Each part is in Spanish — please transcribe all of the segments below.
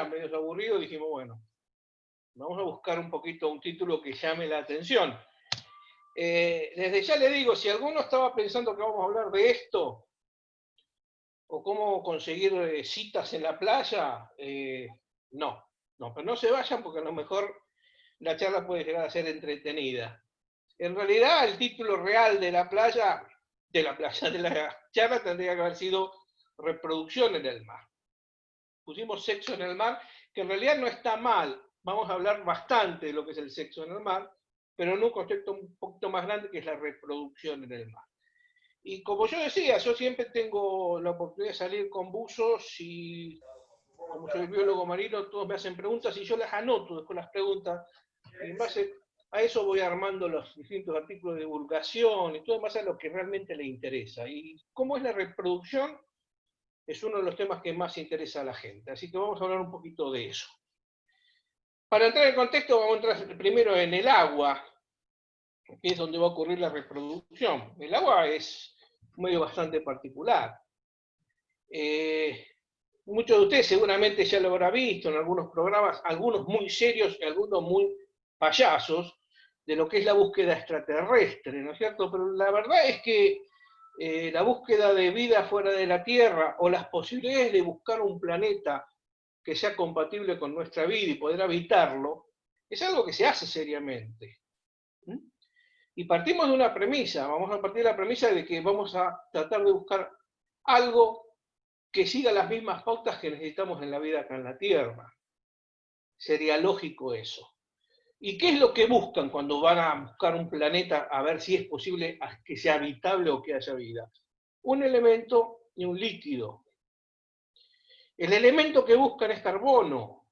era medio aburrido, dijimos, bueno, vamos a buscar un poquito un título que llame la atención. Desde ya le digo, si alguno estaba pensando que vamos a hablar de esto, o cómo conseguir citas en la playa, no, pero no se vayan porque a lo mejor la charla puede llegar a ser entretenida. En realidad, el título real de la charla tendría que haber sido Reproducción en el mar. Pusimos sexo en el mar, que en realidad no está mal. Vamos a hablar bastante de lo que es el sexo en el mar, pero en un contexto un poquito más grande que es la reproducción en el mar. Y como yo decía, yo siempre tengo la oportunidad de salir con buzos y como soy biólogo marino, todos me hacen preguntas y yo las anoto después las preguntas. Y en base a eso voy armando los distintos artículos de divulgación y todo en base a lo que realmente le interesa. Y cómo es la reproducción es uno de los temas que más interesa a la gente. Así que vamos a hablar un poquito de eso. Para entrar en contexto, vamos a entrar primero en el agua, que es donde va a ocurrir la reproducción. El agua es un medio bastante particular. Muchos de ustedes seguramente ya lo habrán visto en algunos programas, algunos muy serios y algunos muy payasos, de lo que es la búsqueda extraterrestre, ¿no es cierto? Pero la verdad es que la búsqueda de vida fuera de la Tierra o las posibilidades de buscar un planeta que sea compatible con nuestra vida y poder habitarlo, es algo que se hace seriamente. Y partimos de una premisa, vamos a partir de la premisa de que vamos a tratar de buscar algo que siga las mismas pautas que necesitamos en la vida acá en la Tierra. Sería lógico eso. ¿Y qué es lo que buscan cuando van a buscar un planeta a ver si es posible que sea habitable o que haya vida? Un elemento y un líquido. El elemento que buscan es carbono,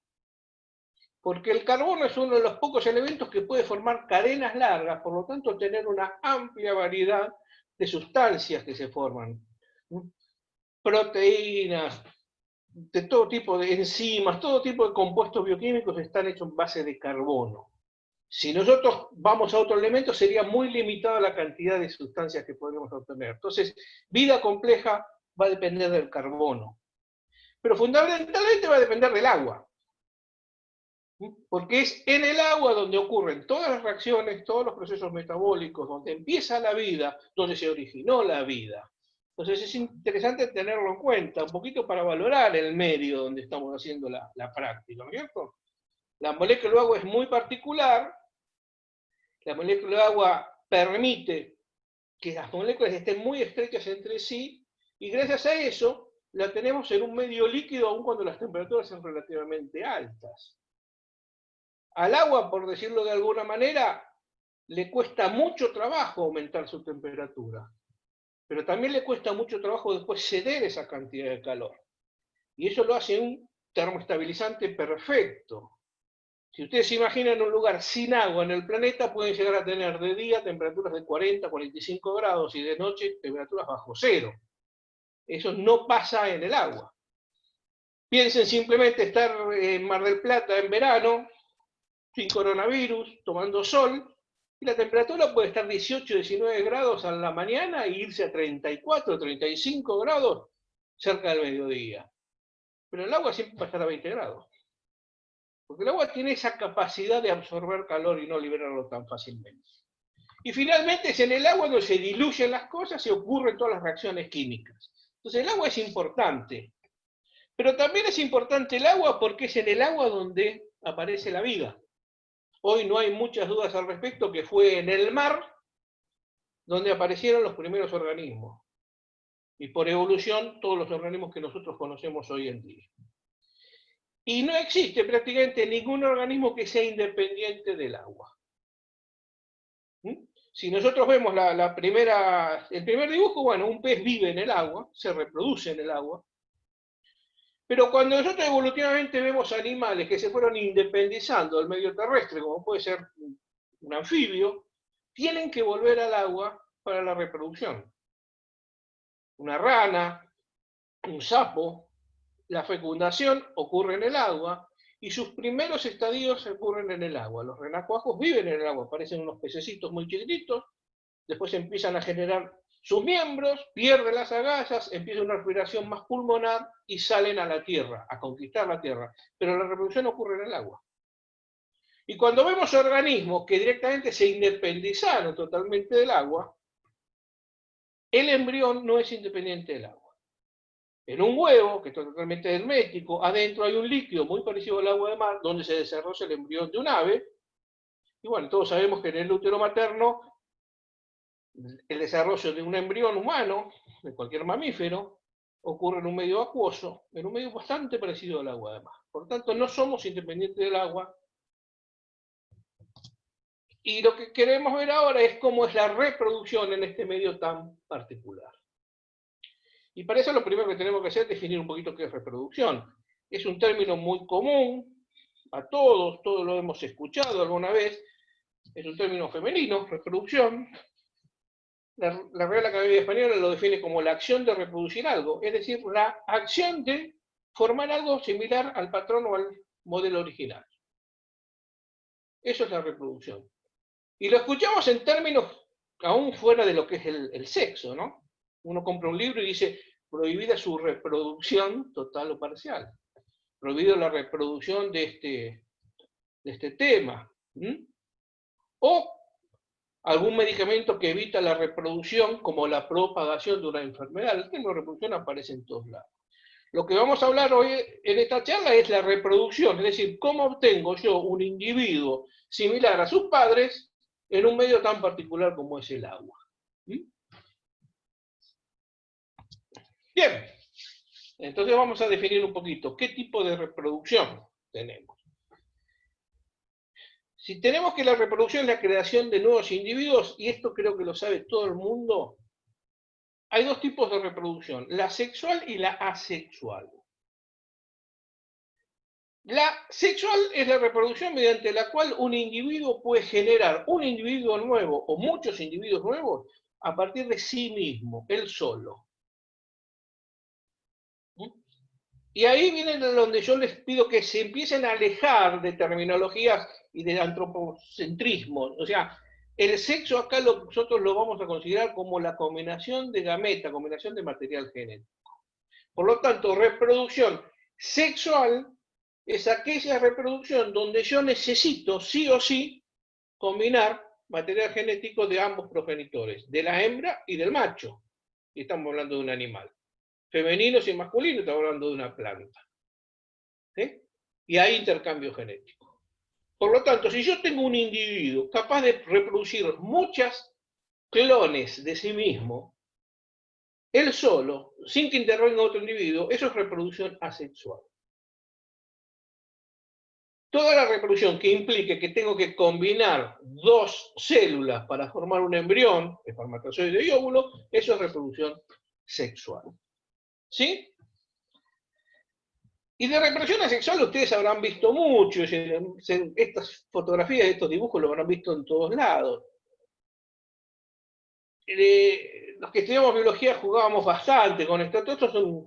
porque el carbono es uno de los pocos elementos que puede formar cadenas largas, por lo tanto tener una amplia variedad de sustancias que se forman. Proteínas, de todo tipo de enzimas, todo tipo de compuestos bioquímicos están hechos en base de carbono. Si nosotros vamos a otro elemento, sería muy limitada la cantidad de sustancias que podríamos obtener. Entonces, vida compleja va a depender del carbono. Pero fundamentalmente va a depender del agua. Porque es en el agua donde ocurren todas las reacciones, todos los procesos metabólicos, donde empieza la vida, donde se originó la vida. Entonces es interesante tenerlo en cuenta, un poquito para valorar el medio donde estamos haciendo la práctica, ¿no es cierto? La molécula de agua es muy particular. La molécula de agua permite que las moléculas estén muy estrechas entre sí, y gracias a eso la tenemos en un medio líquido aun cuando las temperaturas son relativamente altas. Al agua, por decirlo de alguna manera, le cuesta mucho trabajo aumentar su temperatura, pero también le cuesta mucho trabajo después ceder esa cantidad de calor. Y eso lo hace un termoestabilizante perfecto. Si ustedes se imaginan un lugar sin agua en el planeta, pueden llegar a tener de día temperaturas de 40, 45 grados y de noche temperaturas bajo cero. Eso no pasa en el agua. Piensen simplemente estar en Mar del Plata en verano, sin coronavirus, tomando sol, y la temperatura puede estar 18, 19 grados a la mañana e irse a 34, 35 grados cerca del mediodía. Pero el agua siempre va a estar a 20 grados. Porque el agua tiene esa capacidad de absorber calor y no liberarlo tan fácilmente. Y finalmente es en el agua donde se diluyen las cosas y ocurren todas las reacciones químicas. Entonces el agua es importante. Pero también es importante el agua porque es en el agua donde aparece la vida. Hoy no hay muchas dudas al respecto que fue en el mar donde aparecieron los primeros organismos. Y por evolución todos los organismos que nosotros conocemos hoy en día. Y no existe prácticamente ningún organismo que sea independiente del agua. Si nosotros vemos el primer dibujo, bueno, un pez vive en el agua, se reproduce en el agua, pero cuando nosotros evolutivamente vemos animales que se fueron independizando del medio terrestre, como puede ser un anfibio, tienen que volver al agua para la reproducción. Una rana, un sapo, la fecundación ocurre en el agua y sus primeros estadios ocurren en el agua. Los renacuajos viven en el agua, parecen unos pececitos muy chiquititos, después empiezan a generar sus miembros, pierden las agallas, empieza una respiración más pulmonar y salen a la tierra, a conquistar la tierra. Pero la reproducción ocurre en el agua. Y cuando vemos organismos que directamente se independizaron totalmente del agua, el embrión no es independiente del agua. En un huevo, que está totalmente hermético, adentro hay un líquido muy parecido al agua de mar, donde se desarrolla el embrión de un ave. Y bueno, todos sabemos que en el útero materno, el desarrollo de un embrión humano, de cualquier mamífero, ocurre en un medio acuoso, en un medio bastante parecido al agua de mar. Por tanto, no somos independientes del agua. Y lo que queremos ver ahora es cómo es la reproducción en este medio tan particular. Y para eso lo primero que tenemos que hacer es definir un poquito qué es reproducción. Es un término muy común a todos lo hemos escuchado alguna vez. Es un término femenino, reproducción. La Real Academia Española lo define como la acción de reproducir algo, es decir, la acción de formar algo similar al patrón o al modelo original. Eso es la reproducción. Y lo escuchamos en términos aún fuera de lo que es el sexo, ¿no? Uno compra un libro y dice, prohibida su reproducción total o parcial. Prohibido la reproducción de este tema. O algún medicamento que evita la reproducción, como la propagación de una enfermedad. El término reproducción aparece en todos lados. Lo que vamos a hablar hoy en esta charla es la reproducción, es decir, cómo obtengo yo un individuo similar a sus padres en un medio tan particular como es el agua. Bien, entonces vamos a definir un poquito qué tipo de reproducción tenemos. Si tenemos que la reproducción es la creación de nuevos individuos, y esto creo que lo sabe todo el mundo, hay dos tipos de reproducción, la sexual y la asexual. La sexual es la reproducción mediante la cual un individuo puede generar un individuo nuevo o muchos individuos nuevos a partir de sí mismo, él solo. Y ahí viene donde yo les pido que se empiecen a alejar de terminologías y de antropocentrismo. O sea, el sexo acá nosotros lo vamos a considerar como la combinación de gameta, combinación de material genético. Por lo tanto, reproducción sexual es aquella reproducción donde yo necesito sí o sí combinar material genético de ambos progenitores, de la hembra y del macho. Y estamos hablando de un animal. Femeninos y masculinos, estamos hablando de una planta. ¿Sí? Y hay intercambio genético. Por lo tanto, si yo tengo un individuo capaz de reproducir muchas clones de sí mismo, él solo, sin que intervenga otro individuo, eso es reproducción asexual. Toda la reproducción que implique que tengo que combinar dos células para formar un embrión, espermatozoide y óvulo, eso es reproducción sexual. ¿Sí? Y de reproducción asexual ustedes habrán visto mucho, estas fotografías, estos dibujos lo habrán visto en todos lados. Los que estudiamos biología jugábamos bastante con esto.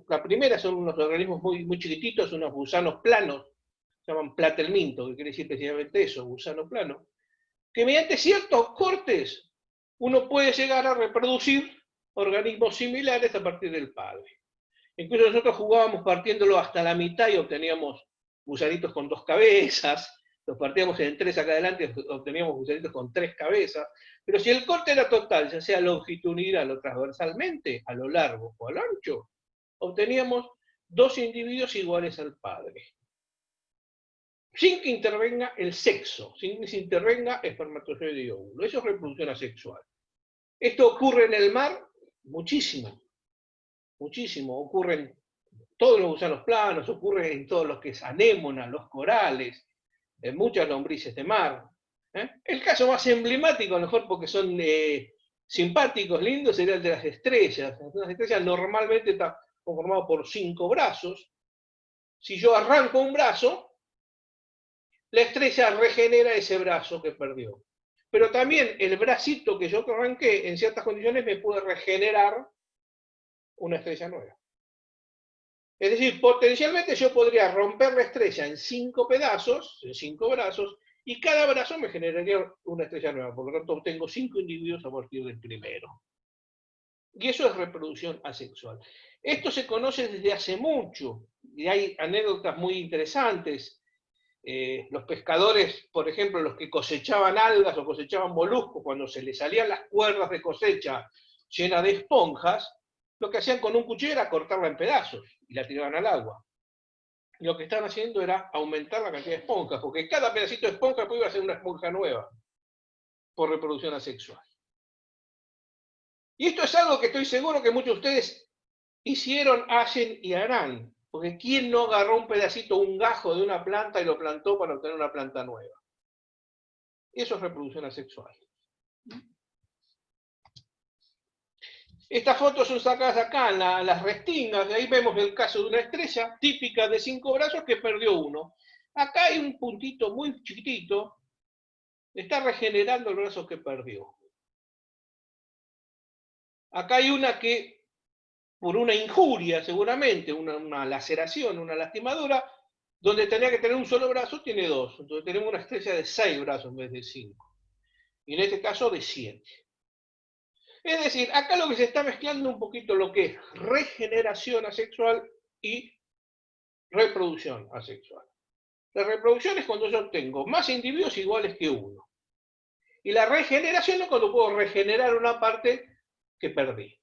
La primera son unos organismos muy, muy chiquititos, unos gusanos planos, se llaman platelminto, que quiere decir precisamente eso, gusano plano, que mediante ciertos cortes uno puede llegar a reproducir organismos similares a partir del padre. Incluso nosotros jugábamos partiéndolo hasta la mitad y obteníamos gusanitos con 2 cabezas, los partíamos en 3 acá adelante y obteníamos gusanitos con 3 cabezas, pero si el corte era total, ya sea longitudinal o transversalmente, a lo largo o a lo ancho, obteníamos 2 individuos iguales al padre. Sin que intervenga el sexo, sin que se intervenga espermatozoide y óvulo. Eso es reproducción asexual. Esto ocurre en el mar muchísimo. Muchísimo. Ocurre en todos los gusanos planos, ocurre en todos los que es anémona, los corales, en muchas lombrices de mar. El caso más emblemático, a lo mejor porque son simpáticos, lindos, sería el de las estrellas. Las estrellas normalmente están conformadas por 5 brazos. Si yo arranco un brazo, la estrella regenera ese brazo que perdió. Pero también el bracito que yo arranqué, en ciertas condiciones, me puede regenerar una estrella nueva. Es decir, potencialmente yo podría romper la estrella en 5 pedazos, en 5 brazos, y cada brazo me generaría una estrella nueva. Por lo tanto, obtengo 5 individuos a partir del primero. Y eso es reproducción asexual. Esto se conoce desde hace mucho, y hay anécdotas muy interesantes. Los pescadores, por ejemplo, los que cosechaban algas o cosechaban moluscos, cuando se les salían las cuerdas de cosecha llenas de esponjas, lo que hacían con un cuchillo era cortarla en pedazos y la tiraban al agua. Y lo que estaban haciendo era aumentar la cantidad de esponjas, porque cada pedacito de esponja después iba a ser una esponja nueva, por reproducción asexual. Y esto es algo que estoy seguro que muchos de ustedes hicieron, hacen y harán. Porque ¿quién no agarró un pedacito, un gajo de una planta y lo plantó para obtener una planta nueva? Eso es reproducción asexual. Estas fotos son sacadas acá en las restingas, de ahí vemos el caso de una estrella típica de 5 brazos que perdió uno. Acá hay un puntito muy chiquitito, está regenerando el brazo que perdió. Acá hay una que, por una injuria seguramente, una laceración, una lastimadura, donde tenía que tener un solo brazo, tiene 2. Entonces tenemos una estrella de 6 brazos en vez de 5. Y en este caso de 7. Es decir, acá lo que se está mezclando un poquito lo que es regeneración asexual y reproducción asexual. La reproducción es cuando yo tengo más individuos iguales que uno. Y la regeneración es cuando puedo regenerar una parte que perdí.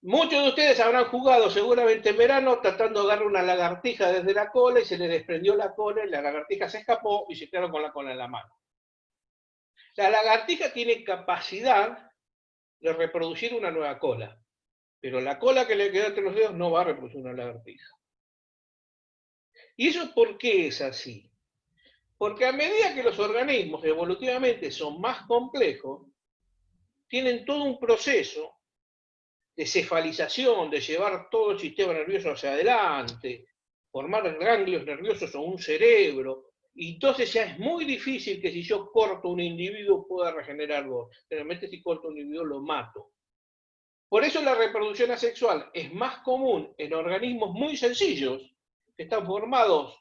Muchos de ustedes habrán jugado seguramente en verano tratando de agarrar una lagartija desde la cola y se le desprendió la cola y la lagartija se escapó y se quedaron con la cola en la mano. La lagartija tiene capacidad de reproducir una nueva cola, pero la cola que le quedó entre los dedos no va a reproducir una lagartija. ¿Y eso por qué es así? Porque a medida que los organismos evolutivamente son más complejos, tienen todo un proceso de cefalización, de llevar todo el sistema nervioso hacia adelante, formar ganglios nerviosos o un cerebro, y entonces ya es muy difícil que si yo corto un individuo pueda regenerarlo. Generalmente si corto un individuo lo mato. Por eso la reproducción asexual es más común en organismos muy sencillos, que están formados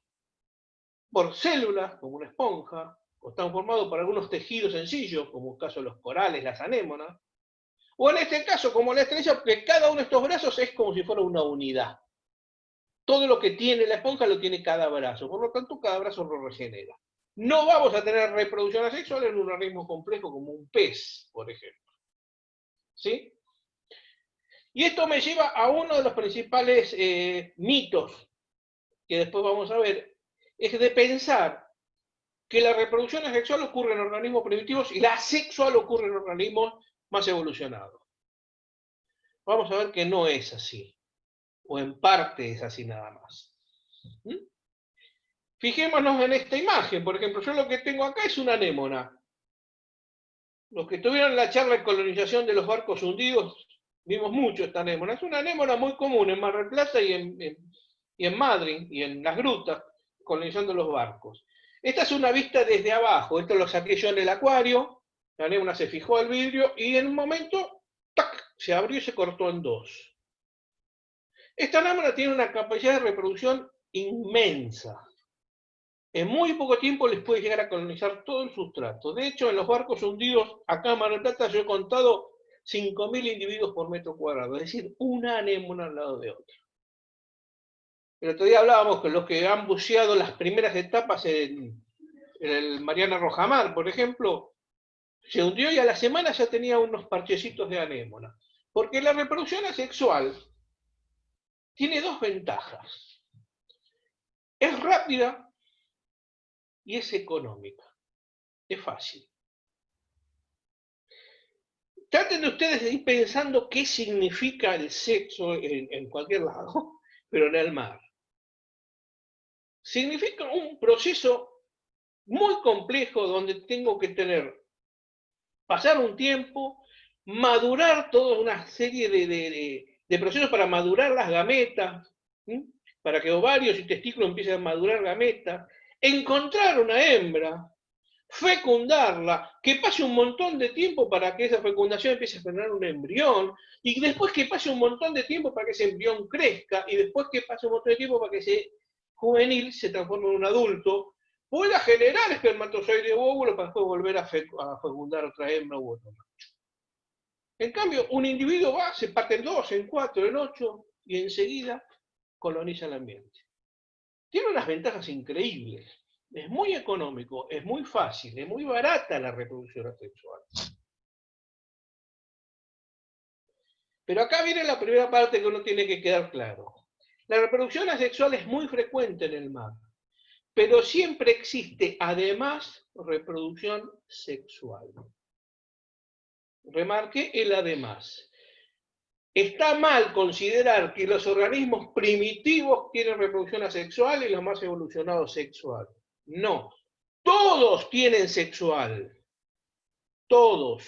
por células, como una esponja, o están formados por algunos tejidos sencillos, como el caso de los corales, las anémonas, o en este caso, como la estrella, que cada uno de estos brazos es como si fuera una unidad. Todo lo que tiene la esponja lo tiene cada brazo, por lo tanto cada brazo lo regenera. No vamos a tener reproducción asexual en un organismo complejo como un pez, por ejemplo. ¿Sí? Y esto me lleva a uno de los principales mitos, que después vamos a ver, es de pensar que la reproducción asexual ocurre en organismos primitivos y la asexual ocurre en organismos más evolucionados. Vamos a ver que no es así, o en parte es así nada más. ¿Mm? Fijémonos en esta imagen, por ejemplo, yo lo que tengo acá es una anémona. Los que tuvieron la charla de colonización de los barcos hundidos, vimos mucho esta anémona. Es una anémona muy común en Mar del Plata y en Madrid, y en las grutas, colonizando los barcos. Esta es una vista desde abajo, esto lo saqué yo en el acuario, la anémona se fijó al vidrio y en un momento, ¡tac!, se abrió y se cortó en 2. Esta anémona tiene una capacidad de reproducción inmensa. En muy poco tiempo les puede llegar a colonizar todo el sustrato. De hecho, en los barcos hundidos, acá en Mar del Plata, yo he contado 5.000 individuos por metro cuadrado, es decir, una anémona al lado de otra. El otro día hablábamos con los que han buceado las primeras etapas en el Mariana Rojamar, por ejemplo, se hundió y a la semana ya tenía unos parchecitos de anémona. Porque la reproducción asexual tiene 2 ventajas. Es rápida y es económica. Es fácil. Traten de ustedes de ir pensando qué significa el sexo en cualquier lado, pero en el mar. Significa un proceso muy complejo donde tengo que pasar un tiempo, madurar toda una serie de procesos para madurar las gametas, ¿sí?, para que ovarios y testículos empiecen a madurar gametas, encontrar una hembra, fecundarla, que pase un montón de tiempo para que esa fecundación empiece a generar un embrión, y después que pase un montón de tiempo para que ese embrión crezca, y después que pase un montón de tiempo para que ese juvenil se transforme en un adulto, pueda generar espermatozoide u óvulo para después volver a fecundar otra hembra u otro macho. En cambio, un individuo va, se parte en 2, en 4, en 8 y enseguida coloniza el ambiente. Tiene unas ventajas increíbles. Es muy económico, es muy fácil, es muy barata la reproducción asexual. Pero acá viene la primera parte que uno tiene que quedar claro. La reproducción asexual es muy frecuente en el mar, pero siempre existe además reproducción sexual. Remarque el además. Está mal considerar que los organismos primitivos tienen reproducción asexual y los más evolucionados sexual. No, todos tienen sexual. Todos.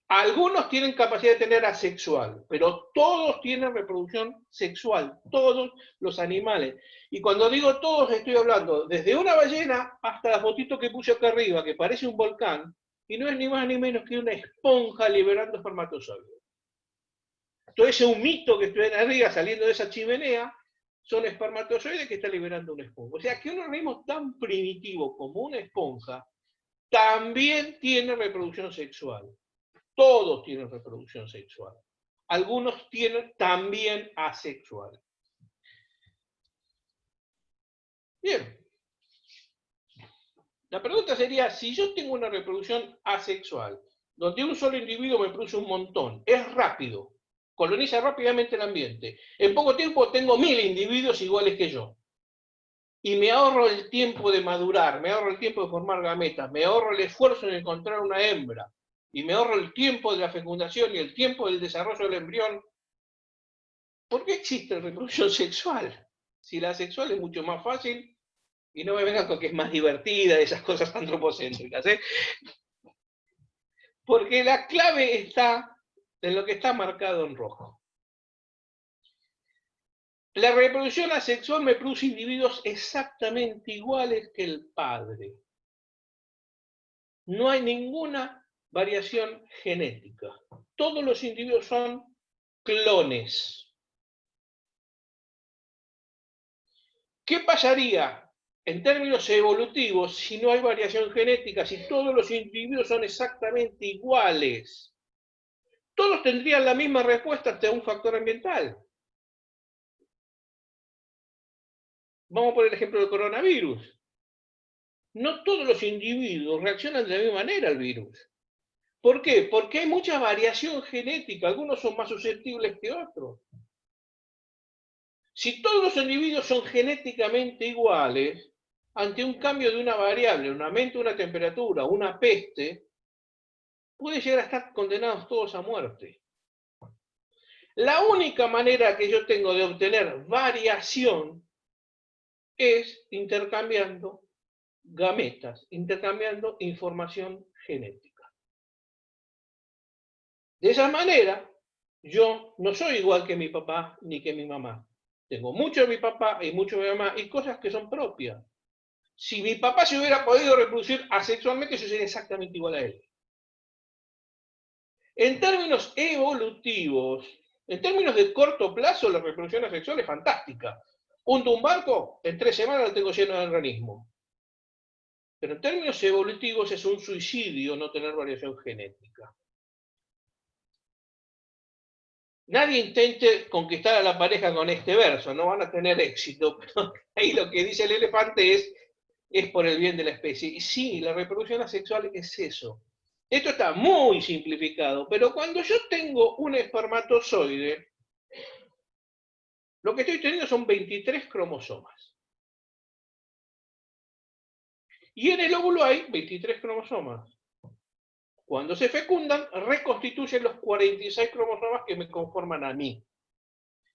Algunos tienen capacidad de tener asexual, pero todos tienen reproducción sexual, todos los animales. Y cuando digo todos, estoy hablando desde una ballena hasta la fotito que puse acá arriba, que parece un volcán, y no es ni más ni menos que una esponja liberando espermatozoides. Todo ese humito que estoy arriba saliendo de esa chimenea son espermatozoides que está liberando una esponja. O sea que un organismo tan primitivo como una esponja también tiene reproducción sexual. Todos tienen reproducción sexual. Algunos tienen también asexual. Bien. La pregunta sería, si yo tengo una reproducción asexual, donde un solo individuo me produce un montón, es rápido, coloniza rápidamente el ambiente, en poco tiempo tengo 1000 individuos iguales que yo, y me ahorro el tiempo de madurar, me ahorro el tiempo de formar gametas, me ahorro el esfuerzo en encontrar una hembra, y me ahorro el tiempo de la fecundación y el tiempo del desarrollo del embrión. ¿Por qué existe la reproducción sexual? Si la sexual es mucho más fácil, y no me vengan con que es más divertida, esas cosas antropocéntricas, ¿eh? Porque la clave está en lo que está marcado en rojo. La reproducción asexual me produce individuos exactamente iguales que el padre. No hay ninguna variación genética. Todos los individuos son clones. ¿Qué pasaría en términos evolutivos si no hay variación genética, si todos los individuos son exactamente iguales? Todos tendrían la misma respuesta ante un factor ambiental. Vamos por el ejemplo del coronavirus. No todos los individuos reaccionan de la misma manera al virus. ¿Por qué? Porque hay mucha variación genética. Algunos son más susceptibles que otros. Si todos los individuos son genéticamente iguales, ante un cambio de una variable, un aumento de una temperatura, una peste, puede llegar a estar condenados todos a muerte. La única manera que yo tengo de obtener variación es intercambiando gametas, intercambiando información genética. De esa manera, yo no soy igual que mi papá ni que mi mamá. Tengo mucho de mi papá y mucho de mi mamá y cosas que son propias. Si mi papá se hubiera podido reproducir asexualmente, yo sería exactamente igual a él. En términos evolutivos, en términos de corto plazo, la reproducción asexual es fantástica. Hundo un barco, en 3 semanas lo tengo lleno de organismo. Pero en términos evolutivos es un suicidio no tener variación genética. Nadie intente conquistar a la pareja con este verso, no van a tener éxito, pero ahí lo que dice el elefante es por el bien de la especie. Y sí, la reproducción asexual es eso. Esto está muy simplificado, pero cuando yo tengo un espermatozoide, lo que estoy teniendo son 23 cromosomas. Y en el óvulo hay 23 cromosomas. Cuando se fecundan, reconstituyen los 46 cromosomas que me conforman a mí.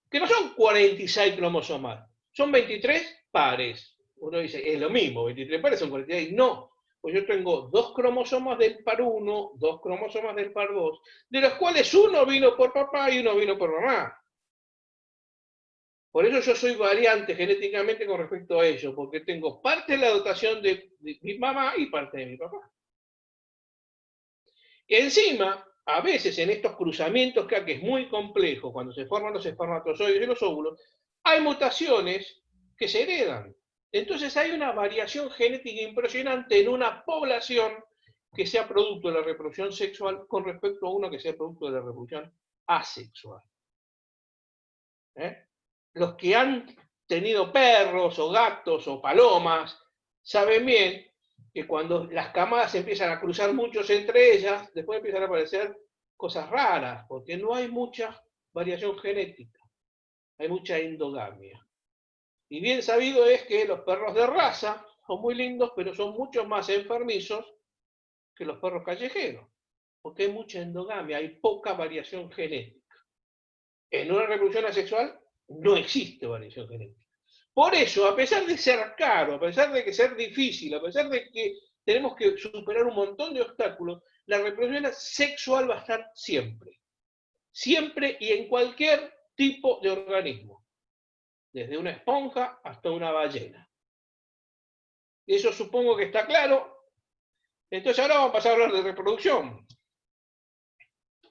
Que no son 46 cromosomas, son 23 pares. Uno dice, es lo mismo, 23 pares son 46. No, pues yo tengo 2 cromosomas del par 1, 2 cromosomas del par 2, de los cuales uno vino por papá y uno vino por mamá. Por eso yo soy variante genéticamente con respecto a ello, porque tengo parte de la dotación de mi mamá y parte de mi papá. Encima, a veces en estos cruzamientos que es muy complejo, cuando se forman los espermatozoides y los óvulos, hay mutaciones que se heredan. Entonces hay una variación genética impresionante en una población que sea producto de la reproducción sexual con respecto a uno que sea producto de la reproducción asexual. Los que han tenido perros o gatos o palomas saben bien que cuando las camadas empiezan a cruzar muchos entre ellas, después empiezan a aparecer cosas raras, porque no hay mucha variación genética, hay mucha endogamia. Y bien sabido es que los perros de raza son muy lindos, pero son mucho más enfermizos que los perros callejeros, porque hay mucha endogamia, hay poca variación genética. En una reproducción asexual no existe variación genética. Por eso, a pesar de ser caro, a pesar de que ser difícil, a pesar de que tenemos que superar un montón de obstáculos, la reproducción sexual va a estar siempre. Siempre y en cualquier tipo de organismo. Desde una esponja hasta una ballena. Eso supongo que está claro. Entonces ahora vamos a pasar a hablar de reproducción.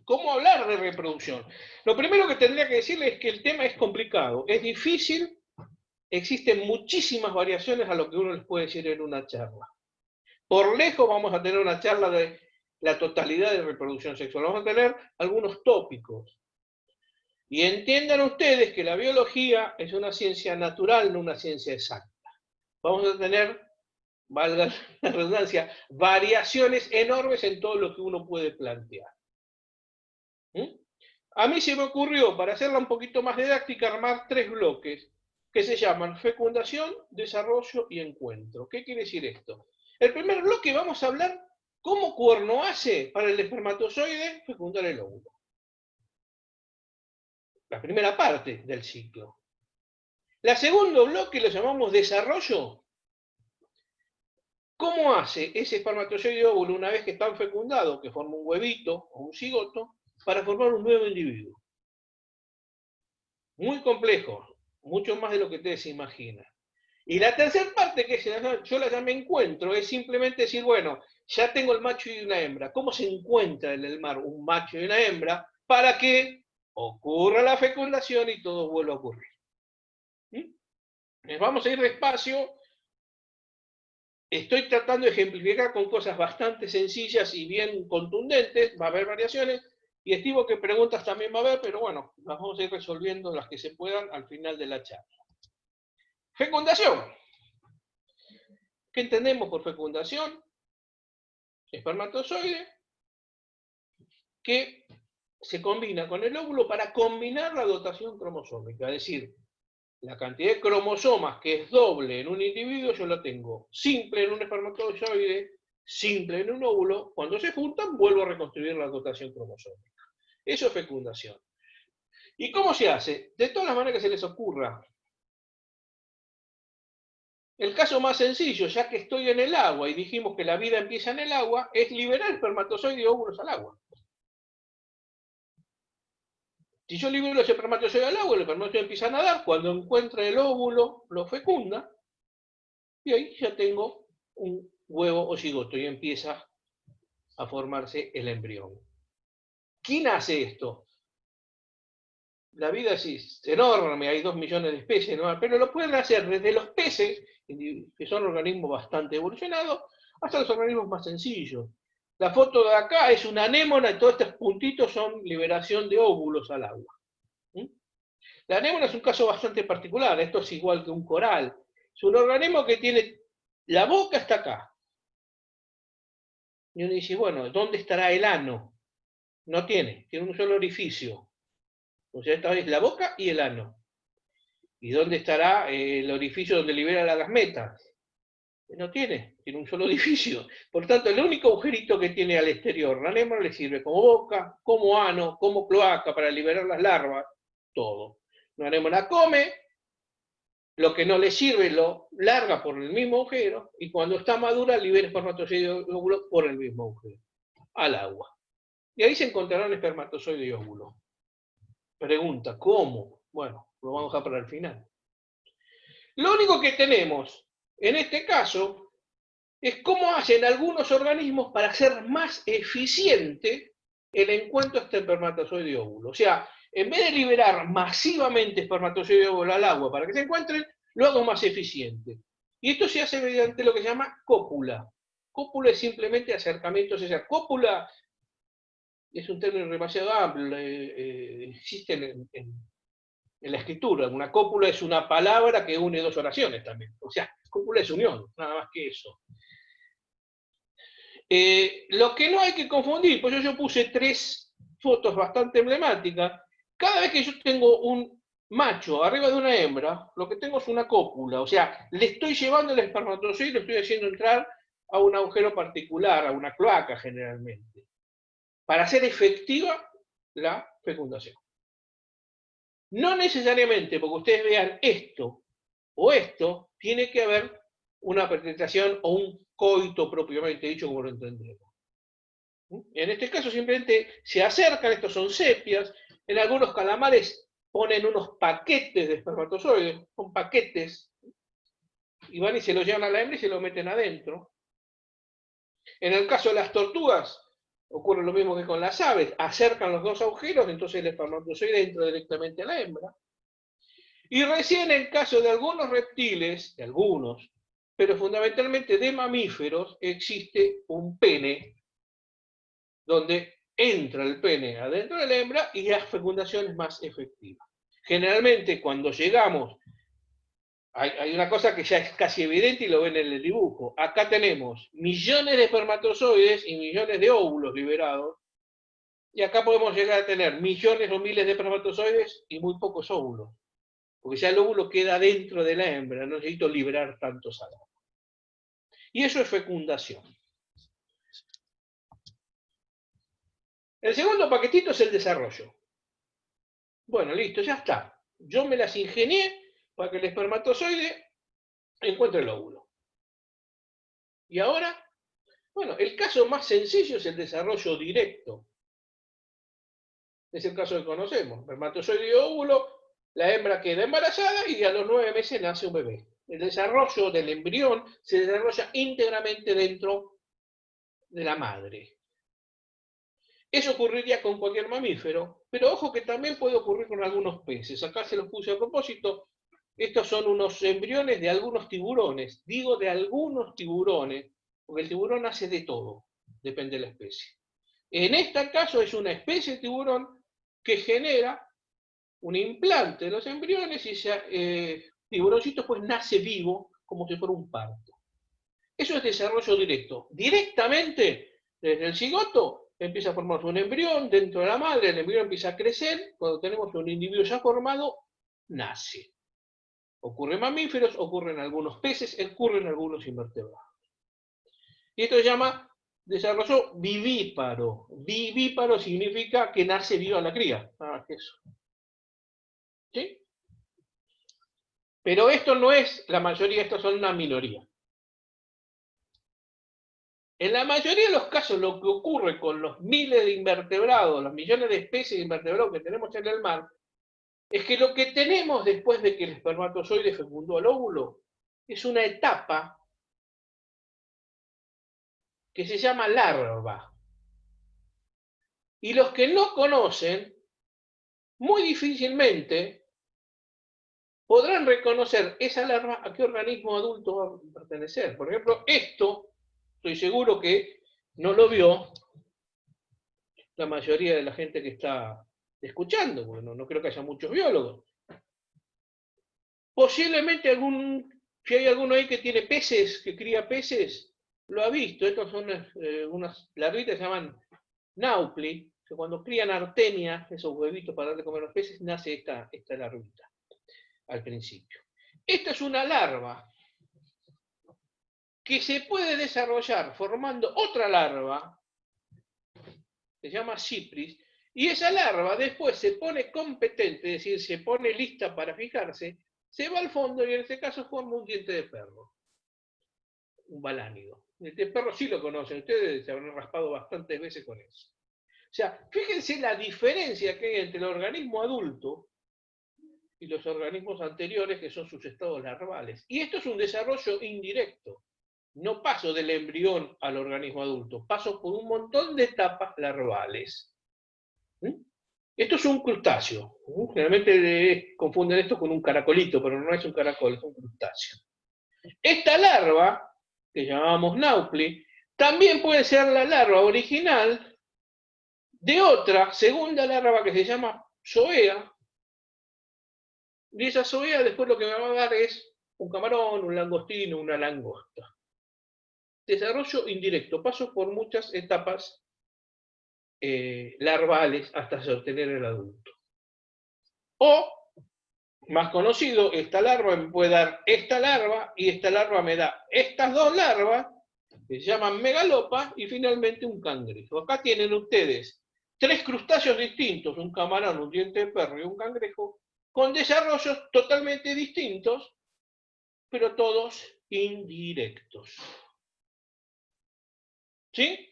¿Cómo hablar de reproducción? Lo primero que tendría que decirles es que el tema es complicado, es difícil, existen muchísimas variaciones a lo que uno les puede decir en una charla. Por lejos vamos a tener una charla de la totalidad de reproducción sexual, vamos a tener algunos tópicos. Y entiendan ustedes que la biología es una ciencia natural, no una ciencia exacta. Vamos a tener, valga la redundancia, variaciones enormes en todo lo que uno puede plantear. A mí se me ocurrió, para hacerla un poquito más didáctica, armar 3 bloques que se llaman fecundación, desarrollo y encuentro. ¿Qué quiere decir esto? El primer bloque vamos a hablar cómo cuerno hace para el espermatozoide fecundar el óvulo. La primera parte del ciclo. La segundo bloque lo llamamos desarrollo. ¿Cómo hace ese espermatozoide óvulo una vez que están fecundados, que forma un huevito o un cigoto, para formar un nuevo individuo? Muy complejo, mucho más de lo que ustedes se imaginan. Y la tercera parte, que yo la llamé encuentro, es simplemente decir, bueno, ya tengo el macho y una hembra. ¿Cómo se encuentra en el mar un macho y una hembra para que ocurra la fecundación y todo vuelva a ocurrir? Vamos a ir despacio. Estoy tratando de ejemplificar con cosas bastante sencillas y bien contundentes. Va a haber variaciones. Y estimo que preguntas también va a haber, pero bueno, las vamos a ir resolviendo las que se puedan al final de la charla. Fecundación. ¿Qué entendemos por fecundación? Espermatozoide que se combina con el óvulo para combinar la dotación cromosómica, es decir, la cantidad de cromosomas que es doble en un individuo, yo lo tengo simple en un espermatozoide, simple en un óvulo. Cuando se juntan, vuelvo a reconstruir la dotación cromosómica. Eso es fecundación. ¿Y cómo se hace? De todas las maneras que se les ocurra. El caso más sencillo, ya que estoy en el agua y dijimos que la vida empieza en el agua, es liberar espermatozoides y óvulos al agua. Si yo libero ese espermatozoide al agua, el espermatozoide empieza a nadar, cuando encuentra el óvulo, lo fecunda, y ahí ya tengo un huevo o cigoto y empieza a formarse el embrión. ¿Quién hace esto? La vida es enorme, hay 2 millones de especies, ¿no? Pero lo pueden hacer desde los peces, que son organismos bastante evolucionados, hasta los organismos más sencillos. La foto de acá es una anémona y todos estos puntitos son liberación de óvulos al agua. La anémona es un caso bastante particular, esto es igual que un coral. Es un organismo que tiene, la boca está acá. Y uno dice, bueno, ¿dónde estará el ano? No tiene un solo orificio. O sea, esta vez la boca y el ano. ¿Y dónde estará el orificio donde libera las gametas? No tiene un solo orificio. Por tanto, el único agujerito que tiene al exterior, la anémona le sirve como boca, como ano, como cloaca para liberar las larvas, todo. La anémona come, lo que no le sirve lo larga por el mismo agujero, y cuando está madura libera espermatozoide y óvulo por el mismo agujero, al agua. Y ahí se encontrarán espermatozoide y óvulo. Pregunta, ¿cómo? Bueno, lo vamos a dejar para el final. Lo único que tenemos, en este caso, es cómo hacen algunos organismos para hacer más eficiente el encuentro entre espermatozoide y óvulo. O sea, en vez de liberar masivamente espermatozoide y óvulo al agua para que se encuentren, lo hago más eficiente. Y esto se hace mediante lo que se llama cópula. Cópula es simplemente acercamiento, o sea, cópula es un término demasiado amplio, existe en la escritura. Una cópula es una palabra que une dos oraciones también. O sea, cópula es unión, nada más que eso. Lo que no hay que confundir, pues yo puse 3 fotos bastante emblemáticas. Cada vez que yo tengo un macho arriba de una hembra, lo que tengo es una cópula. O sea, le estoy llevando el espermatozoide y lo estoy haciendo entrar a un agujero particular, a una cloaca generalmente, para hacer efectiva la fecundación. No necesariamente porque ustedes vean esto o esto, tiene que haber una penetración o un coito propiamente dicho, como lo entendemos. En este caso simplemente se acercan, estos son sepias, en algunos calamares ponen unos paquetes de espermatozoides, son paquetes, y van y se los llevan a la hembra y se lo meten adentro. En el caso de las tortugas, ocurre lo mismo que con las aves, acercan los dos agujeros, entonces el espermatozoide entra directamente a la hembra. Y recién en el caso de algunos reptiles, de algunos, pero fundamentalmente de mamíferos, existe un pene, donde entra el pene adentro de la hembra y la fecundación es más efectiva. Generalmente cuando llegamos, hay una cosa que ya es casi evidente y lo ven en el dibujo. Acá tenemos millones de espermatozoides y millones de óvulos liberados, y acá podemos llegar a tener millones o miles de espermatozoides y muy pocos óvulos. Porque ya el óvulo queda dentro de la hembra, no necesito liberar tantos átomos. Y eso es fecundación. El segundo paquetito es el desarrollo. Bueno, listo, ya está. Yo me las ingenié para que el espermatozoide encuentre el óvulo. Y ahora, bueno, el caso más sencillo es el desarrollo directo. Es el caso que conocemos. Espermatozoide y óvulo, la hembra queda embarazada y a los 9 meses nace un bebé. El desarrollo del embrión se desarrolla íntegramente dentro de la madre. Eso ocurriría con cualquier mamífero, pero ojo que también puede ocurrir con algunos peces. Acá se los puse a propósito. Estos son unos embriones de algunos tiburones. Digo de algunos tiburones, porque el tiburón hace de todo, depende de la especie. En este caso es una especie de tiburón que genera un implante de los embriones y ese tiburoncito pues nace vivo como si fuera un parto. Eso es desarrollo directo. Directamente desde el cigoto empieza a formarse un embrión dentro de la madre, el embrión empieza a crecer, cuando tenemos un individuo ya formado, nace. Ocurre en mamíferos, ocurre en algunos peces, ocurre en algunos invertebrados. Y esto se llama desarrollo vivíparo. Vivíparo significa que nace viva la cría, nada más que eso. ¿Sí? Pero esto no es la mayoría, estos son una minoría. En la mayoría de los casos lo que ocurre con los miles de invertebrados, los millones de especies de invertebrados que tenemos en el mar, es que lo que tenemos después de que el espermatozoide fecundó al óvulo es una etapa que se llama larva. Y los que no conocen, muy difícilmente podrán reconocer esa larva a qué organismo adulto va a pertenecer. Por ejemplo, esto, estoy seguro que no lo vio la mayoría de la gente que está escuchando, bueno, no creo que haya muchos biólogos. Posiblemente si hay alguno ahí que tiene peces, que cría peces, lo ha visto. Estos son unas larvitas que se llaman naupli, que cuando crían artemia, esos huevitos para darle comer a los peces, nace esta larvita al principio. Esta es una larva que se puede desarrollar formando otra larva, se llama cipris, y esa larva después se pone competente, es decir, se pone lista para fijarse, se va al fondo y en este caso forma un diente de perro, un balánido. El diente de perro sí lo conocen, ustedes se habrán raspado bastantes veces con eso. O sea, fíjense la diferencia que hay entre el organismo adulto y los organismos anteriores, que son sus estados larvales. Y esto es un desarrollo indirecto. No paso del embrión al organismo adulto, paso por un montón de etapas larvales. Esto es un crustáceo. Generalmente confunden esto con un caracolito, pero no es un caracol, es un crustáceo. Esta larva, que llamamos naupli, También puede ser la larva original de otra segunda larva que se llama zoea. Y esa zoea después lo que me va a dar es un camarón, un langostino, una langosta. Desarrollo indirecto. Paso por muchas etapas larvales hasta obtener el adulto. O, más conocido, esta larva me puede dar esta larva y esta larva me da estas dos larvas que se llaman megalopas y finalmente un cangrejo. Acá tienen ustedes 3 crustáceos distintos, un camarón, un diente de perro y un cangrejo, con desarrollos totalmente distintos, pero todos indirectos. ¿Sí?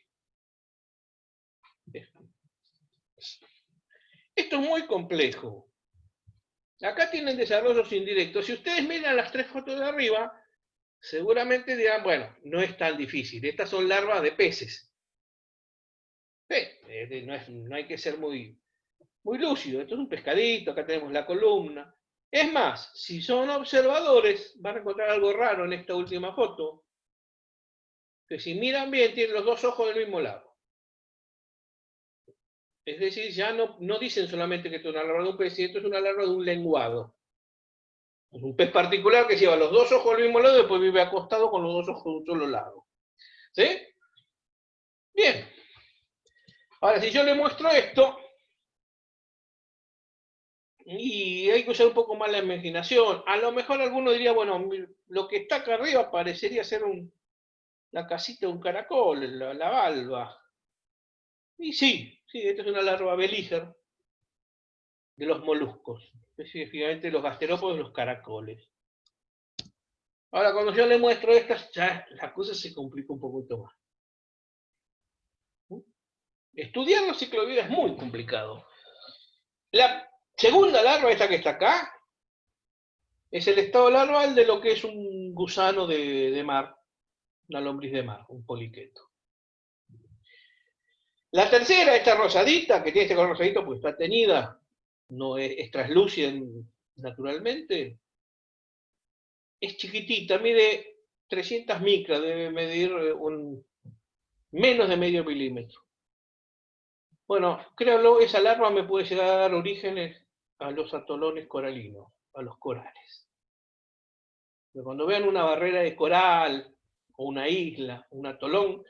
Esto es muy complejo. Acá tienen desarrollos indirectos. Si ustedes miran las 3 fotos de arriba, seguramente dirán, bueno, no es tan difícil. Estas son larvas de peces. No hay que ser muy lúcido. Esto es un pescadito, acá tenemos la columna. Es más, si son observadores, van a encontrar algo raro en esta última foto, que si miran bien, tienen los 2 ojos del mismo lado. Es decir, ya no dicen solamente que esto es una larva de un pez, esto es una larva de un lenguado. Es un pez particular que lleva los 2 ojos del mismo lado y después vive acostado con los 2 ojos de un solo lado. ¿Sí? Bien. Ahora, si yo le muestro esto, y hay que usar un poco más la imaginación, a lo mejor alguno diría, bueno, lo que está acá arriba parecería ser la casita de un caracol, la valva. Y sí, esta es una larva belíger de los moluscos, específicamente los gasterópodos y los caracoles. Ahora, cuando yo le muestro estas, ya la cosa se complica un poquito más. Estudiar los ciclos de vida es muy complicado. La segunda larva, esta que está acá, es el estado larval de lo que es un gusano de mar, una lombriz de mar, un poliqueto. La tercera, esta rosadita, que tiene este color rosadito porque está teñida, no es translúcida naturalmente, es chiquitita, mide 300 micras, debe medir menos de medio milímetro. Bueno, créanlo, esa larva me puede llegar a dar orígenes a los atolones coralinos, a los corales. Pero cuando vean una barrera de coral, o una isla, un atolón,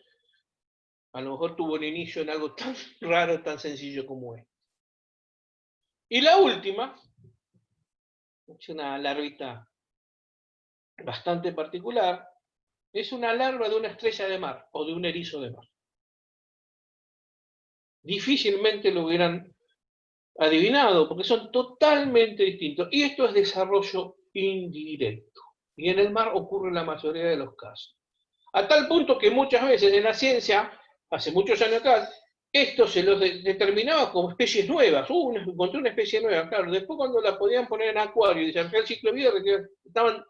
a lo mejor tuvo un inicio en algo tan raro, tan sencillo como es. Y la última, es una larvita bastante particular, es una larva de una estrella de mar o de un erizo de mar. Difícilmente lo hubieran adivinado porque son totalmente distintos. Y esto es desarrollo indirecto. Y en el mar ocurre la mayoría de los casos. A tal punto que muchas veces en la ciencia, hace muchos años acá, esto se los determinaba como especies nuevas. Encontré una especie nueva, claro. Después cuando la podían poner en acuario y desarrollar el ciclo de vida, estaban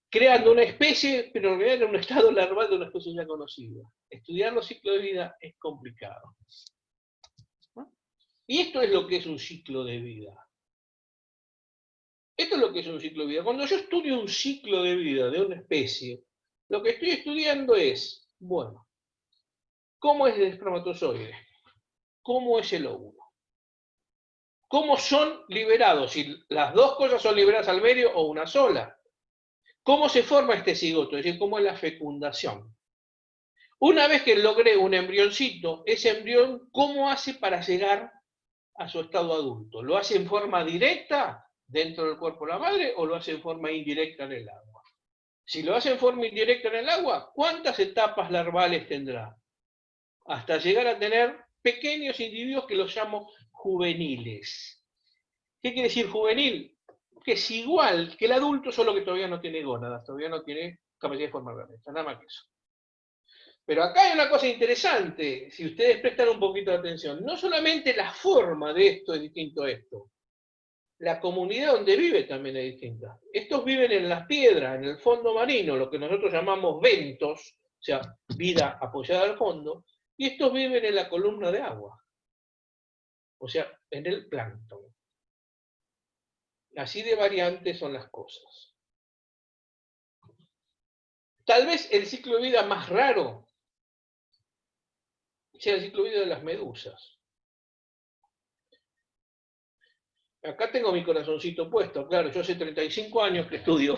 creando una especie, pero en realidad era un estado larval de una especie ya conocida. Estudiar los ciclos de vida es complicado. ¿No? Y esto es lo que es un ciclo de vida. Esto es lo que es un ciclo de vida. Cuando yo estudio un ciclo de vida de una especie, lo que estoy estudiando es, bueno, ¿cómo es el espermatozoide? ¿Cómo es el óvulo? ¿Cómo son liberados? Si las dos cosas son liberadas al medio o una sola. ¿Cómo se forma este cigoto? Es decir, ¿cómo es la fecundación? Una vez que logré un embrioncito, ese embrión, ¿cómo hace para llegar a su estado adulto? ¿Lo hace en forma directa dentro del cuerpo de la madre o lo hace en forma indirecta en el agua? Si lo hace en forma indirecta en el agua, ¿cuántas etapas larvales tendrá? Hasta llegar a tener pequeños individuos que los llamo juveniles. ¿Qué quiere decir juvenil? Que es igual que el adulto, solo que todavía no tiene gónadas, todavía no tiene capacidad de formar gametas, nada más que eso. Pero acá hay una cosa interesante, si ustedes prestan un poquito de atención. No solamente la forma de esto es distinto a esto, la comunidad donde vive también es distinta. Estos viven en las piedras, en el fondo marino, lo que nosotros llamamos bentos, o sea, vida apoyada al fondo, y estos viven en la columna de agua, o sea, en el plancton. Así de variantes son las cosas. Tal vez el ciclo de vida más raro sea el ciclo de vida de las medusas. Acá tengo mi corazoncito puesto, claro, yo hace 35 años que estudio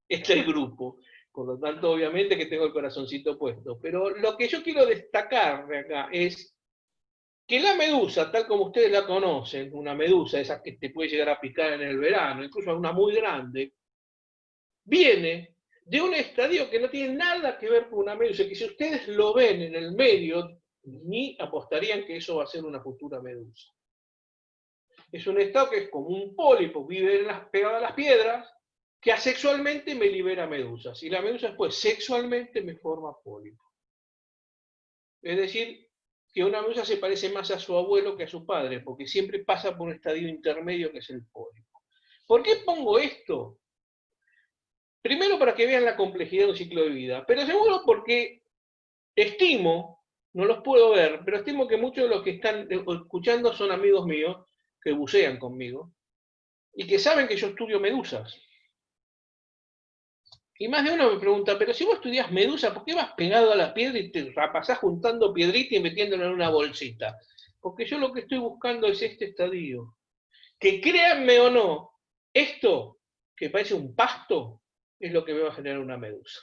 este grupo, por lo tanto, obviamente que tengo el corazoncito puesto. Pero lo que yo quiero destacar de acá es que la medusa, tal como ustedes la conocen, una medusa, esa que te puede llegar a picar en el verano, incluso una muy grande, viene de un estadio que no tiene nada que ver con una medusa, que si ustedes lo ven en el medio, ni apostarían que eso va a ser una futura medusa. Es un estado que es como un pólipo, vive pegado a las piedras, que asexualmente me libera medusas, y la medusa después sexualmente me forma pólipo. Es decir, que una medusa se parece más a su abuelo que a su padre, porque siempre pasa por un estadio intermedio que es el pólipo. ¿Por qué pongo esto? Primero para que vean la complejidad de un ciclo de vida, pero segundo porque estimo, no los puedo ver, pero estimo que muchos de los que están escuchando son amigos míos que bucean conmigo y que saben que yo estudio medusas. Y más de uno me pregunta, pero si vos estudias medusa, ¿por qué vas pegado a la piedra y te pasás juntando piedrita y metiéndola en una bolsita? Porque yo lo que estoy buscando es este estadio. Que créanme o no, esto, que parece un pasto, es lo que me va a generar una medusa.